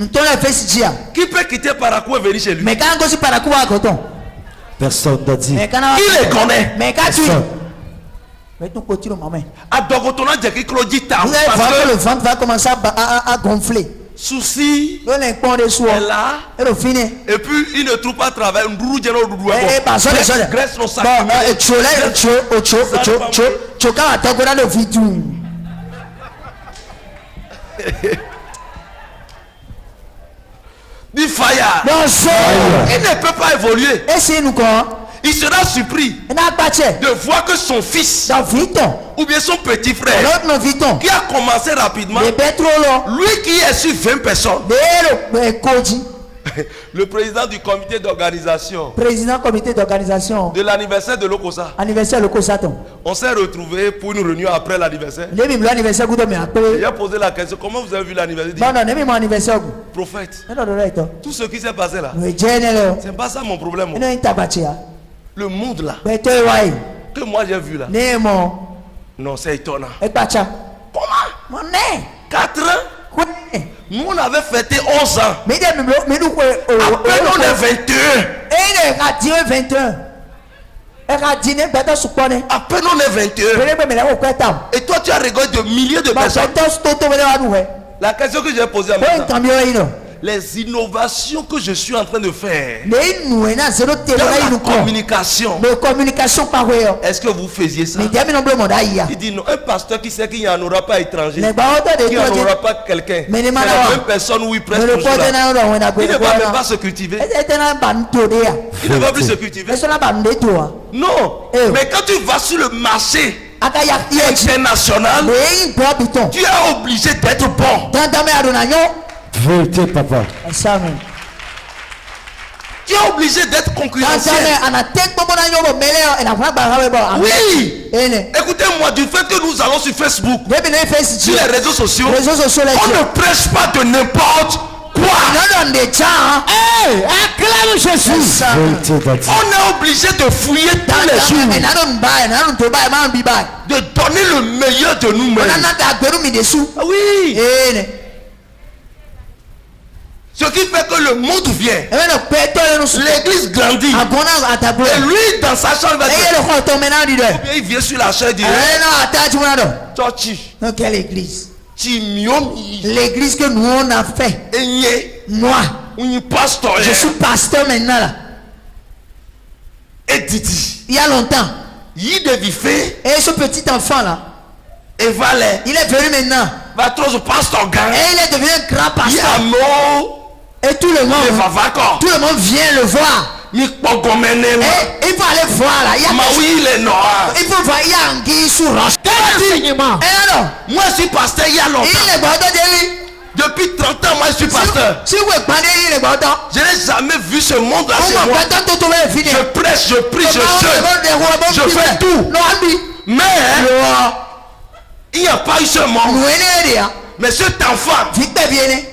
Qui peut quitter Parakou et venir chez lui? Personne n'a dit. Qui les connaît? À Dogotona, le ventre va commencer à gonfler. Souci est là. Et puis il ne trouve pas de travail. Graisse nos sacs. Du fire. Il ne peut pas évoluer. Il sera surpris de voir que son fils ou bien son petit frère qui a commencé rapidement, lui qui est sur 20 personnes, le président du comité d'organisation de l'anniversaire de l'Okosa, on s'est retrouvé pour une réunion après l'anniversaire. Il a posé la question: comment vous avez vu l'anniversaire? Prophète, tout ce qui s'est passé là, c'est pas ça mon problème. Le monde là que moi j'ai vu là, non, c'est étonnant. Comment? 4 ans. Nous on avait fêté 11 ans. À peine on est 21. À peine on est 21. Et toi tu as regardé de milliers de personnes. La question que j'ai posée à maintenant, les innovations que je suis en train de faire dans la communication, est-ce que vous faisiez ça? Il dit non, un pasteur qui sait qu'il n'y en aura pas étranger, qu'il n'y en aura pas quelqu'un, c'est la même personne où il presse pour cela. Il ne va même pas se cultiver. Il ne va plus se cultiver. Non, mais quand tu vas sur le marché international, tu es obligé d'être bon. Vérité, papa. Tu es obligé d'être concurrentiel. Oui. Écoutez-moi, du fait que nous allons sur Facebook, sur les réseaux sociaux, on ne prêche pas de n'importe quoi. Acclame Jésus. On est obligé de fouiller tous les jours, de donner le meilleur de nous-mêmes. Oui. Ce qui fait que le monde vient, l'église grandit, et lui dans sa chambre va dire, il vient sur la chaise, il dit, quelle église? L'église que nous on a fait. Moi, je suis pasteur maintenant là. Et Didi, il y a longtemps, et ce petit enfant là, il est venu maintenant, et il est devenu un grand pasteur. Et tout le monde vient le voir. Et il faut aller voir là. Il faut voir, il y a anguille sous roche. Quel enseignement? Moi je suis pasteur il y a longtemps. Depuis 30 ans, moi je suis pasteur. Je n'ai jamais vu ce monde-là chez moi. Je prêche, je prie, je jeûne. Je fais tout. Mais il n'y a pas eu ce monde. Mais cet enfant,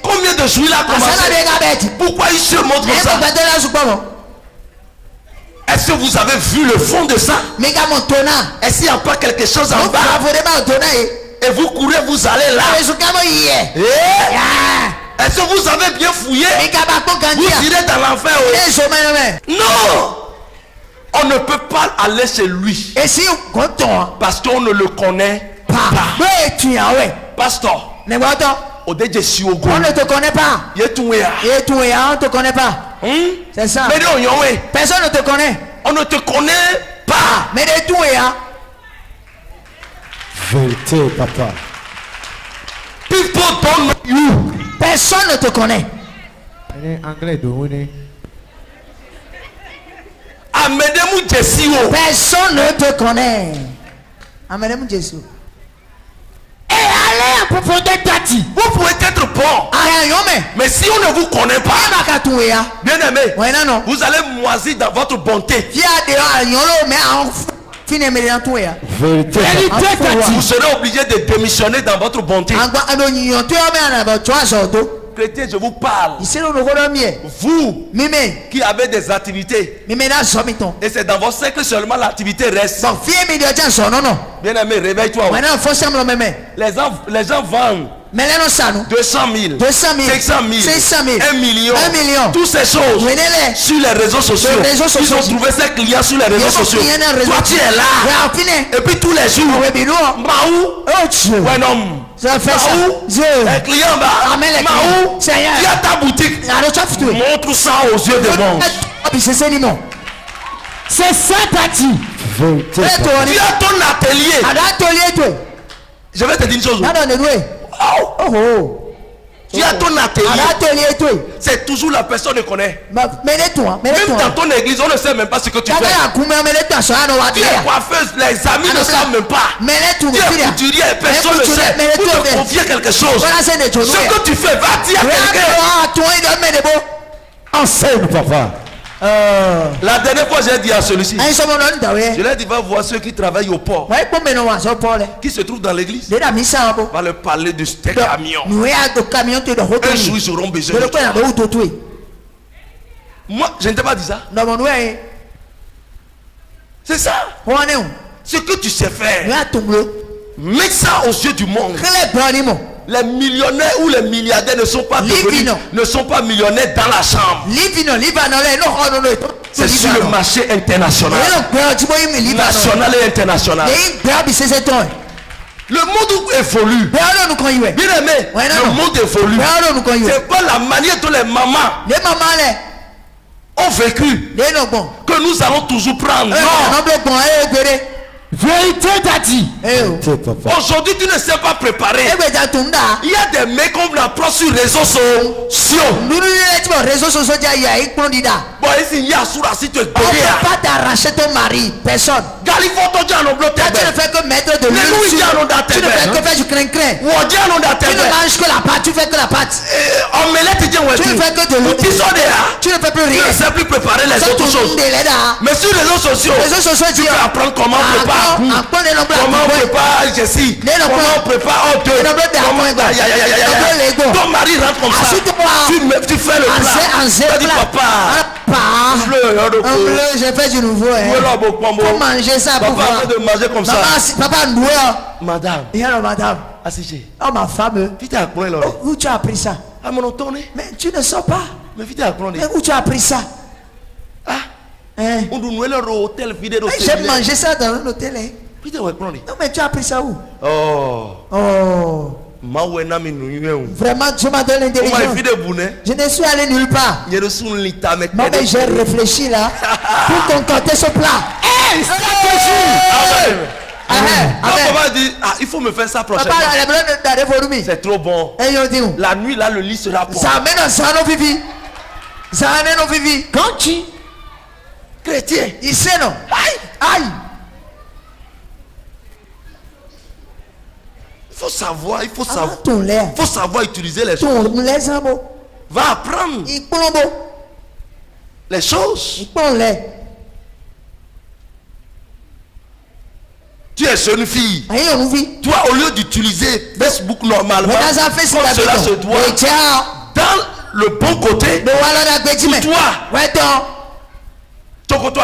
combien de jours il a commencé? Pourquoi il se montre comme ça? Est-ce que vous avez vu le fond de ça? Est-ce qu'il n'y a pas quelque chose en bas? Et vous courez, vous allez là. Est-ce que vous avez bien fouillé? Vous irez dans l'enfer. Non! On ne peut pas aller chez lui. Parce qu'on ne le connaît pas. Pasteur. On ne te connaît pas. On ne te connaît pas. C'est ça. Personne ne te connaît. On ne te connaît pas. Mais de tout vérité, papa. People don't know you. Personne ne te connaît. Amenez-moi Jessie. Personne ne te connaît. Amenez-moi Jessie. Et allez à propos de Tati. Vous pouvez être bon. Mais si on ne vous connaît pas, bien aimé, vous allez moisir dans votre bonté. Vous serez obligé de démissionner dans votre bonté. Chrétien, je vous parle. Vous qui avez des activités. Et c'est dans votre cercle seulement l'activité reste. Bien aimé, réveille-toi. Les gens vendent 200 000, 500 000, 1 million, toutes ces choses sur les réseaux sociaux. Ils ont trouvé ces clients sur les réseaux sociaux. Toi tu es là. Et puis tous les jours, Maou, ouais non. Un client bas, Maou, tu as ta boutique. Montre ça aux yeux des monde. C'est ça, Tati. Tu as ton atelier. Je vais te dire une chose. Tu as ton atelier. C'est toujours la personne qui connaît. Même dans ton église, on ne sait même pas ce que tu fais. Tu es coiffeuse, les amis ne savent même pas. Tu es couturier, personne ne sait. Vous te confiez quelque chose. Ce que tu fais, va dire à quelqu'un. Enseigne, papa. La dernière fois j'ai dit à celui-ci, je lui ai dit va voir ceux qui travaillent au port, qui se trouvent dans l'église, va leur parler de tes camions. Un jour ils seront besoin de toi. Moi je ne t'ai pas dit ça. C'est ça. Ce que tu sais faire, mets ça aux yeux du monde. Les millionnaires ou les milliardaires ne sont pas devenus, ne sont pas millionnaires dans la chambre. C'est sur le marché international. National et international. Le monde évolue. Bien aimé, le monde évolue. C'est pas la manière dont les mamans ont vécu que nous allons toujours prendre. Non. Vérité, Tati. Aujourd'hui, tu ne sais pas préparer. Il y a des mecs comme la prend sur les réseaux sociaux. Bon, ici, il y a si tu es on ne peut pas t'arracher ton mari. Personne. Tu ne fais que mettre de l'huile. Tu ne fais que faire du crin-crin. Tu ne manges que la pâte. Tu fais que la pâte. Tu ne fais que de l'eau. Tu ne fais plus rien. Tu ne sais plus préparer les autres choses. Mais sur les réseaux sociaux, tu peux apprendre comment préparer. Comment on prépare Jessie? Comment on prépare ton mari rentre comme ça. Tu fais le plat. Tu dis papa, j'ai fait du nouveau. Faut manger ça. Papa a de manger comme ça. Papa, madame. Madame. Assisez. Oh ma femme. Où tu as appris ça? Mais tu ne sors pas. Mais où tu as appris ça? J'ai mangé ça dans un hôtel. Non mais tu as pris ça où? Vraiment tu m'as donné l'intelligence. Je ne suis allé nulle part. Non mais j'ai réfléchi là pour concocter ce plat. Papa dit il faut me faire ça prochainement. C'est trop bon. La nuit là le lit sera bon. Ça amène ça nos vivi. Ça amène nos vivi. Quand tu chrétien, il sait non. Aïe. faut savoir, il faut savoir utiliser les choses. Va apprendre les choses. Tu es jeune fille. Toi, au lieu d'utiliser Facebook normalement, comme cela se doit, dans le bon côté, pour toi,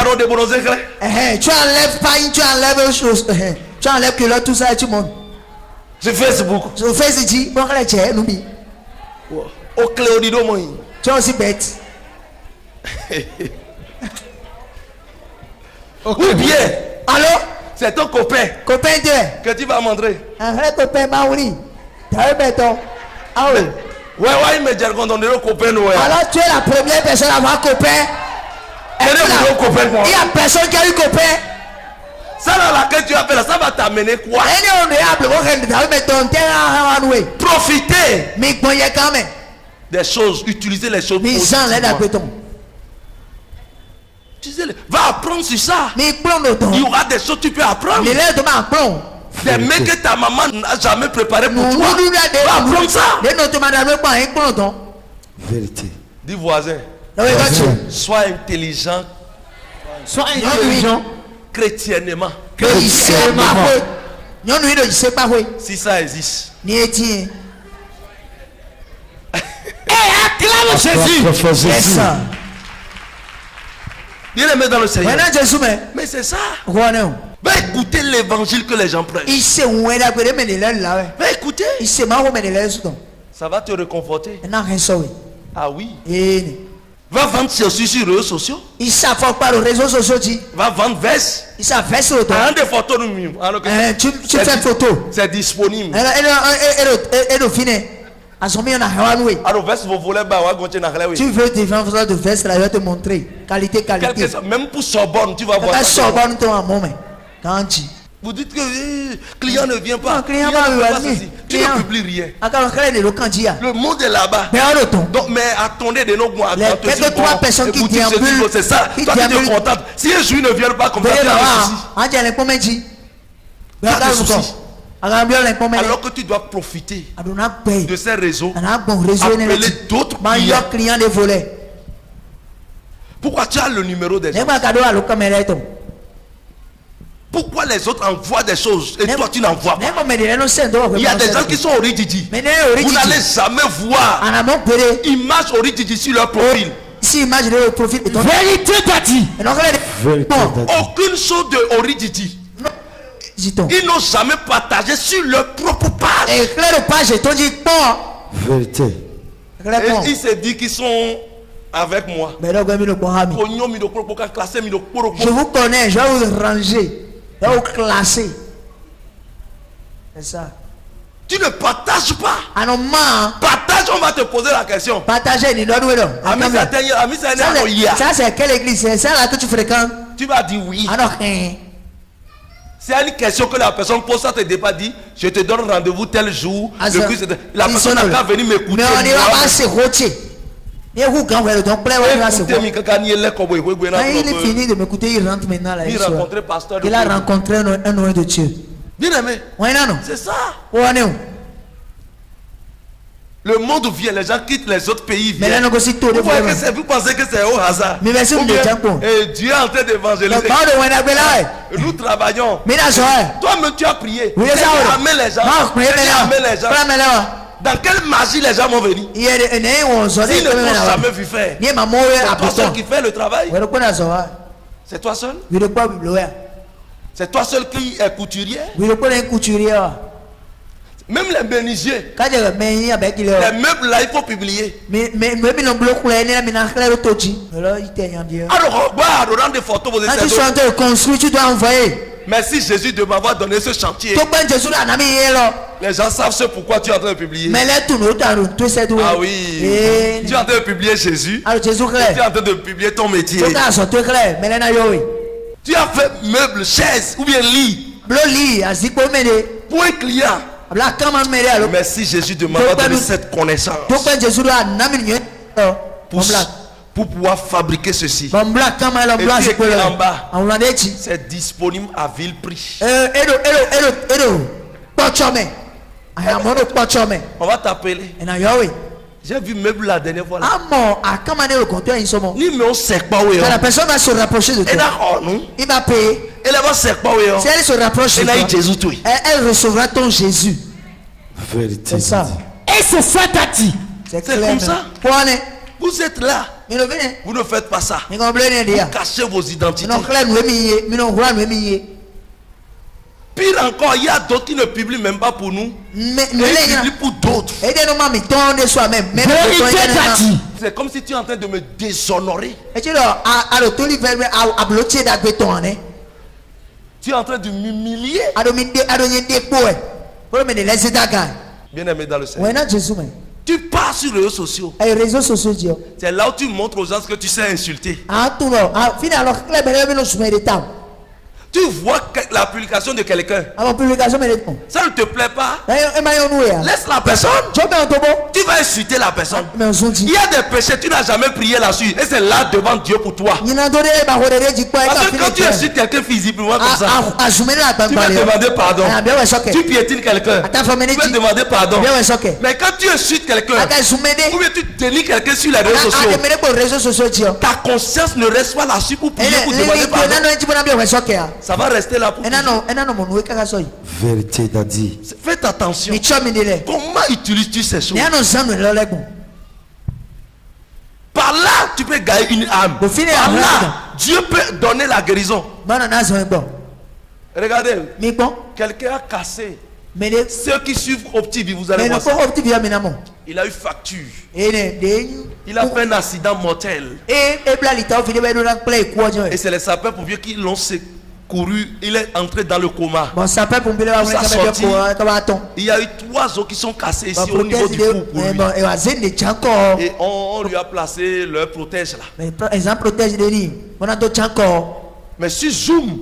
tu enlèves pas, tu enlèves choses. Tu enlèves que là, tout ça, tout le monde. Sur Facebook. Sur Facebook, bon, tu es aussi bête. Ou bien, allô? C'est ton copain. Copain de que tu vas montrer. Un vrai copain, Maouli. T'as béton. Ah oui. Ouais, il me dit qu'on donne le copain. Alors, tu es la première personne à avoir copain. Il y a personne qui a eu copain. Ça dans laquelle tu appelles, ça va t'amener quoi? Profiter des choses, utiliser les choses positivement. Va apprendre sur ça. Il y aura des choses que tu peux apprendre. Des mecs que ta maman n'a jamais préparé pour toi. Va apprendre ça. Vérité. Dis voisin. Sois intelligent. Sois intelligent. Chrétiennement. Si ça existe. Acclame Jésus. Bien aimé dans le Seigneur. Mais c'est ça. Va écouter l'évangile que les gens prêchent. Va écouter. Ça va te réconforter. Ah oui. Va vendre ceci sur les réseaux sociaux. Va vendre veste. Un des photos nous. Tu fais photo. C'est disponible. Alors veste vous voulez tu veux différentes façons de veste là, je vais te montrer qualité. Même pour Sorbonne tu vas voir. Sorbonne ton moment. Quand vous dites que client ne vient pas. Client tu ne publies rien. Le monde est là-bas. Donc mais attendez de nos mois. Les 3 personnes qui déambulent. C'est ça. Toi tu es contente. Si un jour ne vient pas comme ça, alors que tu dois profiter de ces réseaux, appeler d'autres clients. Pourquoi tu as le numéro des gens? Pourquoi les autres envoient des choses et toi tu n'envoies pas? Il y a des gens qui sont Orididi. Vous n'allez jamais voir image Orididi sur leur profil. Vérité partie. Aucune chose de Orididi. Ils n'ont jamais partagé sur leur propre page. Vérité. Et ils se disent qu'ils sont avec moi. Je vous connais, je vais vous ranger, je vais vous classer. C'est ça. Tu ne partages pas. Partage, on va te poser la question. Partager, ça c'est quelle église? C'est celle-là que tu fréquentes? Tu vas dire oui. C'est une question que la personne pose, ça te débat dit, je te donne rendez-vous tel jour. La personne n'a qu'à venir m'écouter. Mais on ira pas se rocher. Il finit de m'écouter, il rentre maintenant là. Il a rencontré un homme de Dieu. Bien aimé. C'est ça. Le monde vient, les gens quittent les autres pays. Vous pensez que c'est au hasard? Dieu est en train d'évangéliser. Nous travaillons. Toi-même tu as prié. Amène les gens. Dans quelle magie les gens vont venir? S'ils ne t'ont jamais vu faire. C'est toi seul qui fais le travail. C'est toi seul? C'est toi seul qui est couturier? Même les menuisiers. Les meubles là, il faut publier. Alors, on rend des photos. Quand tu es en train de construire, tu dois envoyer. Merci Jésus de m'avoir donné ce chantier. Les gens savent ce pourquoi tu es en train de publier. Ah oui. Tu es en train de publier Jésus. Tu es en train de publier ton métier. Tu as fait meubles, chaises ou bien lit pour un client. Merci Jésus de m'avoir donné cette connaissance pour pouvoir fabriquer ceci. Et puis écrit en bas, c'est disponible à vil prix. On va t'appeler. J'ai vu meuble la dernière fois. Ni mais on sait pas où est. La personne va se rapprocher de toi. Il va payer. Elle va se pas où est. Si elle se rapproche de toi, elle recevra ton Jésus. Vérité. C'est ça. Et c'est ça, Tati. C'est comme ça. Vous êtes là. Vous ne faites pas ça. Vous cachez vos identités. Pire encore, il y a d'autres qui ne publient même pas pour nous. Mais ils publient pour d'autres. C'est comme si tu es en train de me déshonorer. Tu es en train de m'humilier. Bien aimé dans le Seigneur. Tu pars sur les réseaux sociaux. C'est là où tu montres aux gens que tu sais insulter. Tu vois la publication de quelqu'un. Ça ne te plaît pas. Laisse la personne. Tu vas insulter la personne. Il y a des péchés, tu n'as jamais prié là-dessus. Et c'est là devant Dieu pour toi. Parce que quand tu insultes quelqu'un physiquement comme ça, tu vas demander pardon. Tu piétines quelqu'un, tu vas demander pardon. Mais quand tu insultes quelqu'un, ou bien tu dénies quelqu'un sur les réseaux sociaux, ta conscience ne reste pas là-dessus pour prier, pour demander pardon. Ça va rester là pour Vérité, Daddy. Faites attention. Comment utilises-tu ces choses? Par là, tu peux gagner une âme. Par là, Dieu peut donner la guérison. Regardez, quelqu'un a cassé. Ceux qui suivent OptiVie, vous allez voir ça. Il a eu facture. Il a fait un accident mortel. Et c'est les sapeurs-pompiers qui l'ont couru. Il est entré dans le coma. Il y a eu 3 os qui sont cassés ici au niveau du cou pour lui. Et on lui a placé leur protège là. Mais sur Zoom,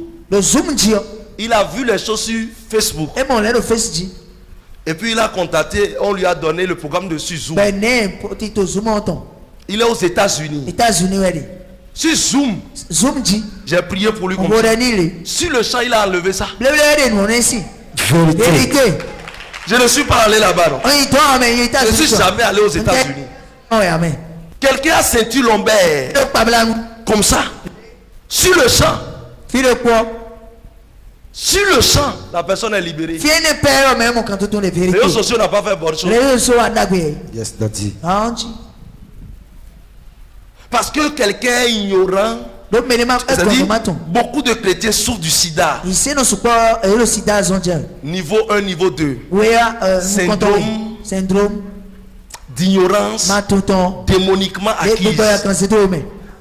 il a vu les choses sur Facebook. Et puis il a contacté, on lui a donné le programme de sur Zoom. Il est aux États-Unis. Sur Zoom, j'ai prié pour lui comme ça. Sur le champ, il a enlevé ça. Vérité. Je ne suis pas allé là-bas. Je ne suis jamais allé aux États-Unis. Quelqu'un a ceinture lombaire comme ça. Sur le champ. Sur le champ, la personne est libérée. Les réseaux sociaux n'ont pas fait bonne chose. Yes, Daddy. Parce que quelqu'un est ignorant. C'est-à-dire, beaucoup de chrétiens souffrent du sida. Niveau 1, niveau 2. Syndrome d'ignorance démoniquement acquise.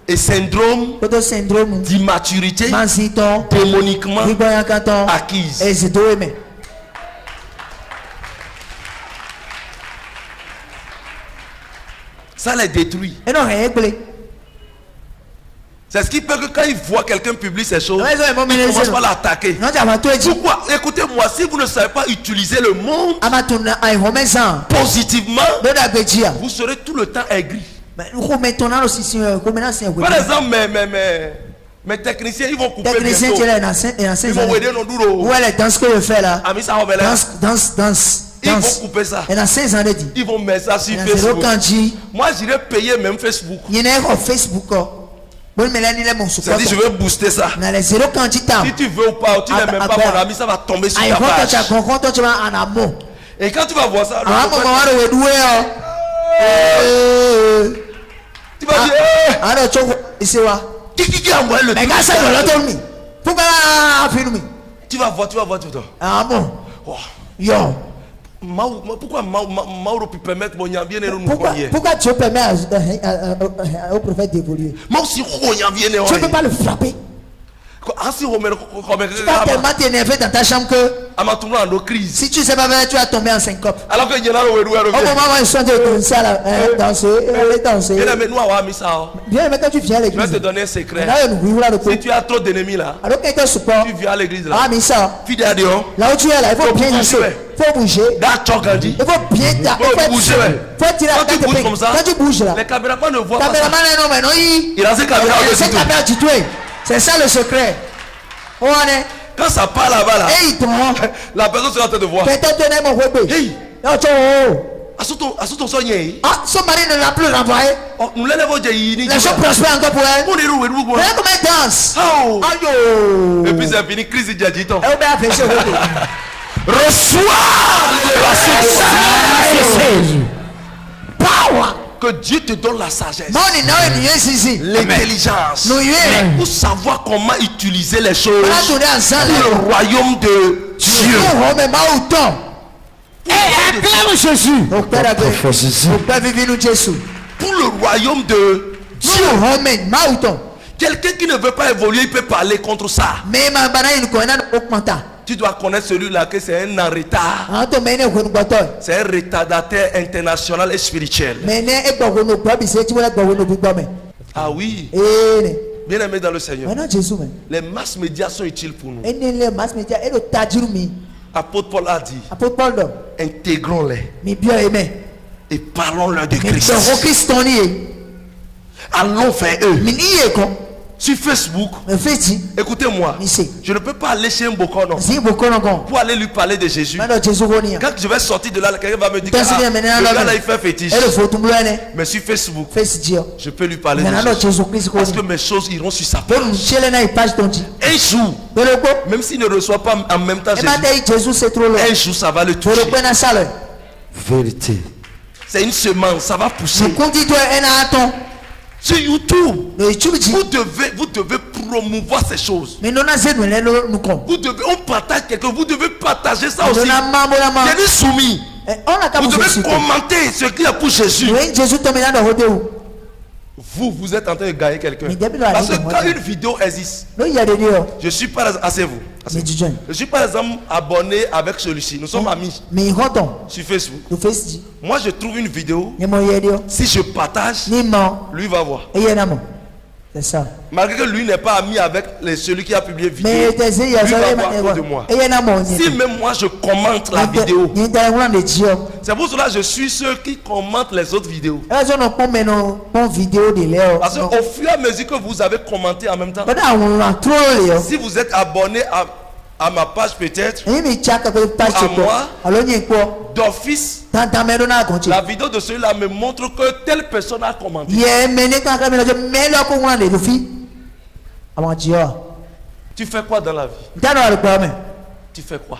Et syndrome d'immaturité démoniquement acquise. Ça les détruit. C'est ce qui fait que quand ils voient quelqu'un publier ces choses, ils commencent par l'attaquer. Pourquoi? Écoutez-moi, si vous ne savez pas utiliser le monde positivement, vous serez tout le temps aigri. Par exemple, mes techniciens, ils vont couper bientôt. Ils vont aider nos doulos. Danse. Ils vont couper ça. Ils vont mettre ça sur Facebook. Moi, j'irai payer même Facebook. C'est-à-dire, je vais booster ça. Si tu veux ou pas, ou tu n'aimes même pas mon ami, ça va tomber sur ta page. Et quand tu vas voir ça, tu vas dire, qui a envoyé le truc? Tu vas voir. Pourquoi Mauro peut permettre mon bien et nous connaître? Pourquoi Dieu permet au prophète d'évoluer? Tu ne peux pas le frapper. Tu vas tellement t'énerver dans ta chambre que si tu ne sais pas faire, tu vas tomber en syncope. Alors que au moment où ils sont de danser, bien, mais quand tu viens à l'église, je vais te donner un secret. Si tu as trop d'ennemis là, tu viens à l'église là. Là où tu es là, il faut bien bouger. Il faut bouger. Il faut bien bouger. Il faut tirer la tête. Quand tu bouges là, les caméramans ne voient pas. Il a ses caméras du tout. C'est ça le secret. Quand ça part là-bas, là, la personne sera en train de voir. Hey. Son mari ne l'a plus renvoyé. Les gens prospèrent encore pour elle. Regardez comment elle danse. Et puis c'est fini, crise de Djadjiton. Reçois l'élévation. Power. Que Dieu te donne la sagesse, l'intelligence pour savoir comment utiliser les choses pour le royaume de Dieu. Pour le royaume de Dieu. Quelqu'un qui ne veut pas évoluer, il peut parler contre ça. Tu dois connaître celui-là que c'est un en retard. C'est un retardataire international et spirituel. Ah oui. Bien aimé dans le Seigneur. Les masses médias sont utiles pour nous. Apôtre Paul a dit, intégrons-les et parlons-leur de Christ. Allons vers eux. Sur Facebook, écoutez-moi, je ne peux pas aller chez un Bokono pour aller lui parler de Jésus. Quand je vais sortir de là, quelqu'un va me dire que le gars là il fait fétiche. Mais sur Facebook, je peux lui parler de Jésus parce que mes choses iront sur sa page. Un jour, même s'il ne reçoit pas en même temps Jésus, un jour ça va le toucher. Vérité. C'est une semence, ça va pousser. Sur YouTube, vous devez promouvoir ces choses. Vous devez, on partage quelqu'un, vous devez partager ça aussi. J'ai soumis. Vous devez commenter ce qu'il y a pour Jésus. Vous êtes en train de gagner quelqu'un. Parce que quand une vidéo existe, je suis par exemple abonné avec celui-ci. Nous sommes amis sur Facebook. Moi je trouve une vidéo. Si je partage, lui va voir. C'est ça. Malgré que lui n'est pas ami avec celui qui a publié vidéo, lui va voir à cause de moi. Si même moi je commente la vidéo, c'est pour cela que je suis ceux qui commentent les autres vidéos. Parce qu'au fur et à mesure que vous avez commenté en même temps, si vous êtes abonné à ma page peut-être, à moi, d'office, la vidéo de celui-là me montre que telle personne a commenté. Tu fais quoi dans la vie? Tu fais quoi?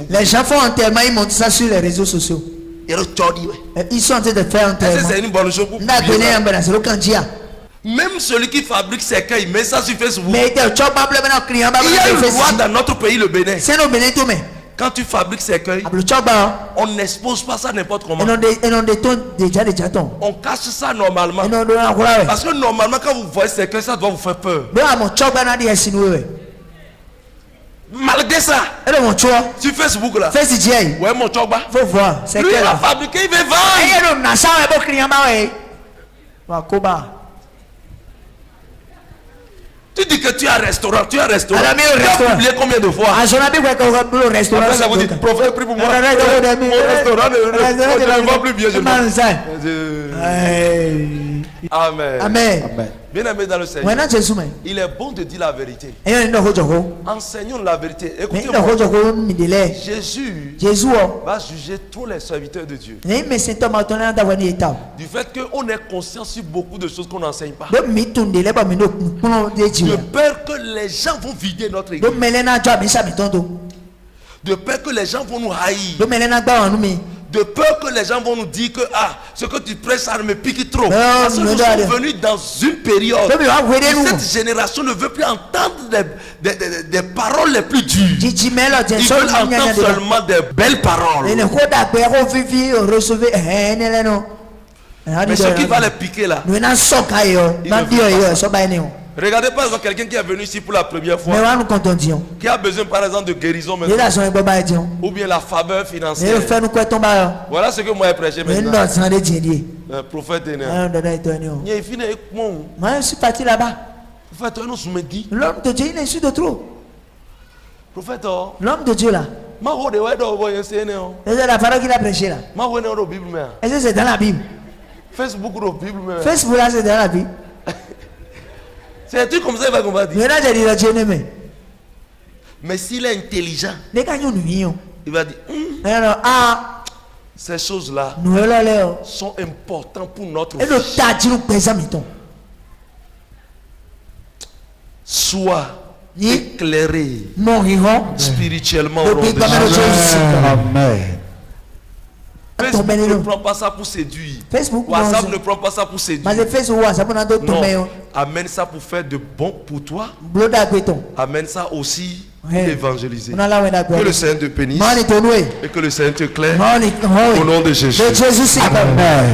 Les gens font enterrement, ils montent ça sur les réseaux sociaux. Ils sont en train de faire enterrement. C'est une bonne chose pour même celui qui fabrique ses cailles, il met ça sur Facebook. Il y a une loi dans notre pays, le Bénin. Quand tu fabriques ses cueils, on n'expose pas ça n'importe comment. On cache ça normalement. Parce que normalement, quand vous voyez ces cueils, ça doit vous faire peur. Malgré ça, sur Facebook là, ouais, mon choba, lui il a fabriqué, il veut vendre. Tu dis que tu as un restaurant, tu as publié combien de fois? Après ça vous dites, prophète, prie pour moi. Mon restaurant ne va plus bien. Amen. Amen. Bien aimé dans le Seigneur, il est bon de dire la vérité. Enseignons la vérité. Écoutez-moi, Jésus va juger tous les serviteurs de Dieu. Du fait qu'on ait conscience sur beaucoup de choses qu'on n'enseigne pas. De peur que les gens vont vider notre église. De peur que les gens vont nous haïr. De peur que les gens vont nous dire que ce que tu prêches ça ne me pique trop. Parce que nous sommes venus dans une période où cette génération ne veut plus entendre des paroles les plus dures. Ils veulent entendre seulement des belles paroles. Mais ce qui va les piquer là, regardez par exemple quelqu'un qui est venu ici pour la première fois, qui a besoin par exemple de guérison maintenant, ou bien la faveur financière. Voilà ce que moi j'ai prêché maintenant. Prophète je suis parti là-bas. L'homme de Dieu, il est issu de trop. Prophète, l'homme de Dieu là, c'est la parole qu'il a prêché là. Est-ce que c'est dans la Bible? Facebook là c'est dans la Bible. C'est un truc comme ça, il va comprendre. Mais s'il est intelligent, il va dire ces choses-là sont importantes pour notre vie. Sois éclairé spirituellement au nom de Jésus. Amen. Facebook ne prend pas ça pour séduire. WhatsApp ne prend pas ça pour séduire. Non. Amène ça pour faire de bon pour toi. Amène ça aussi pour évangéliser. Que le Seigneur te bénisse et que le Seigneur te éclaire au nom de Jésus. Amen.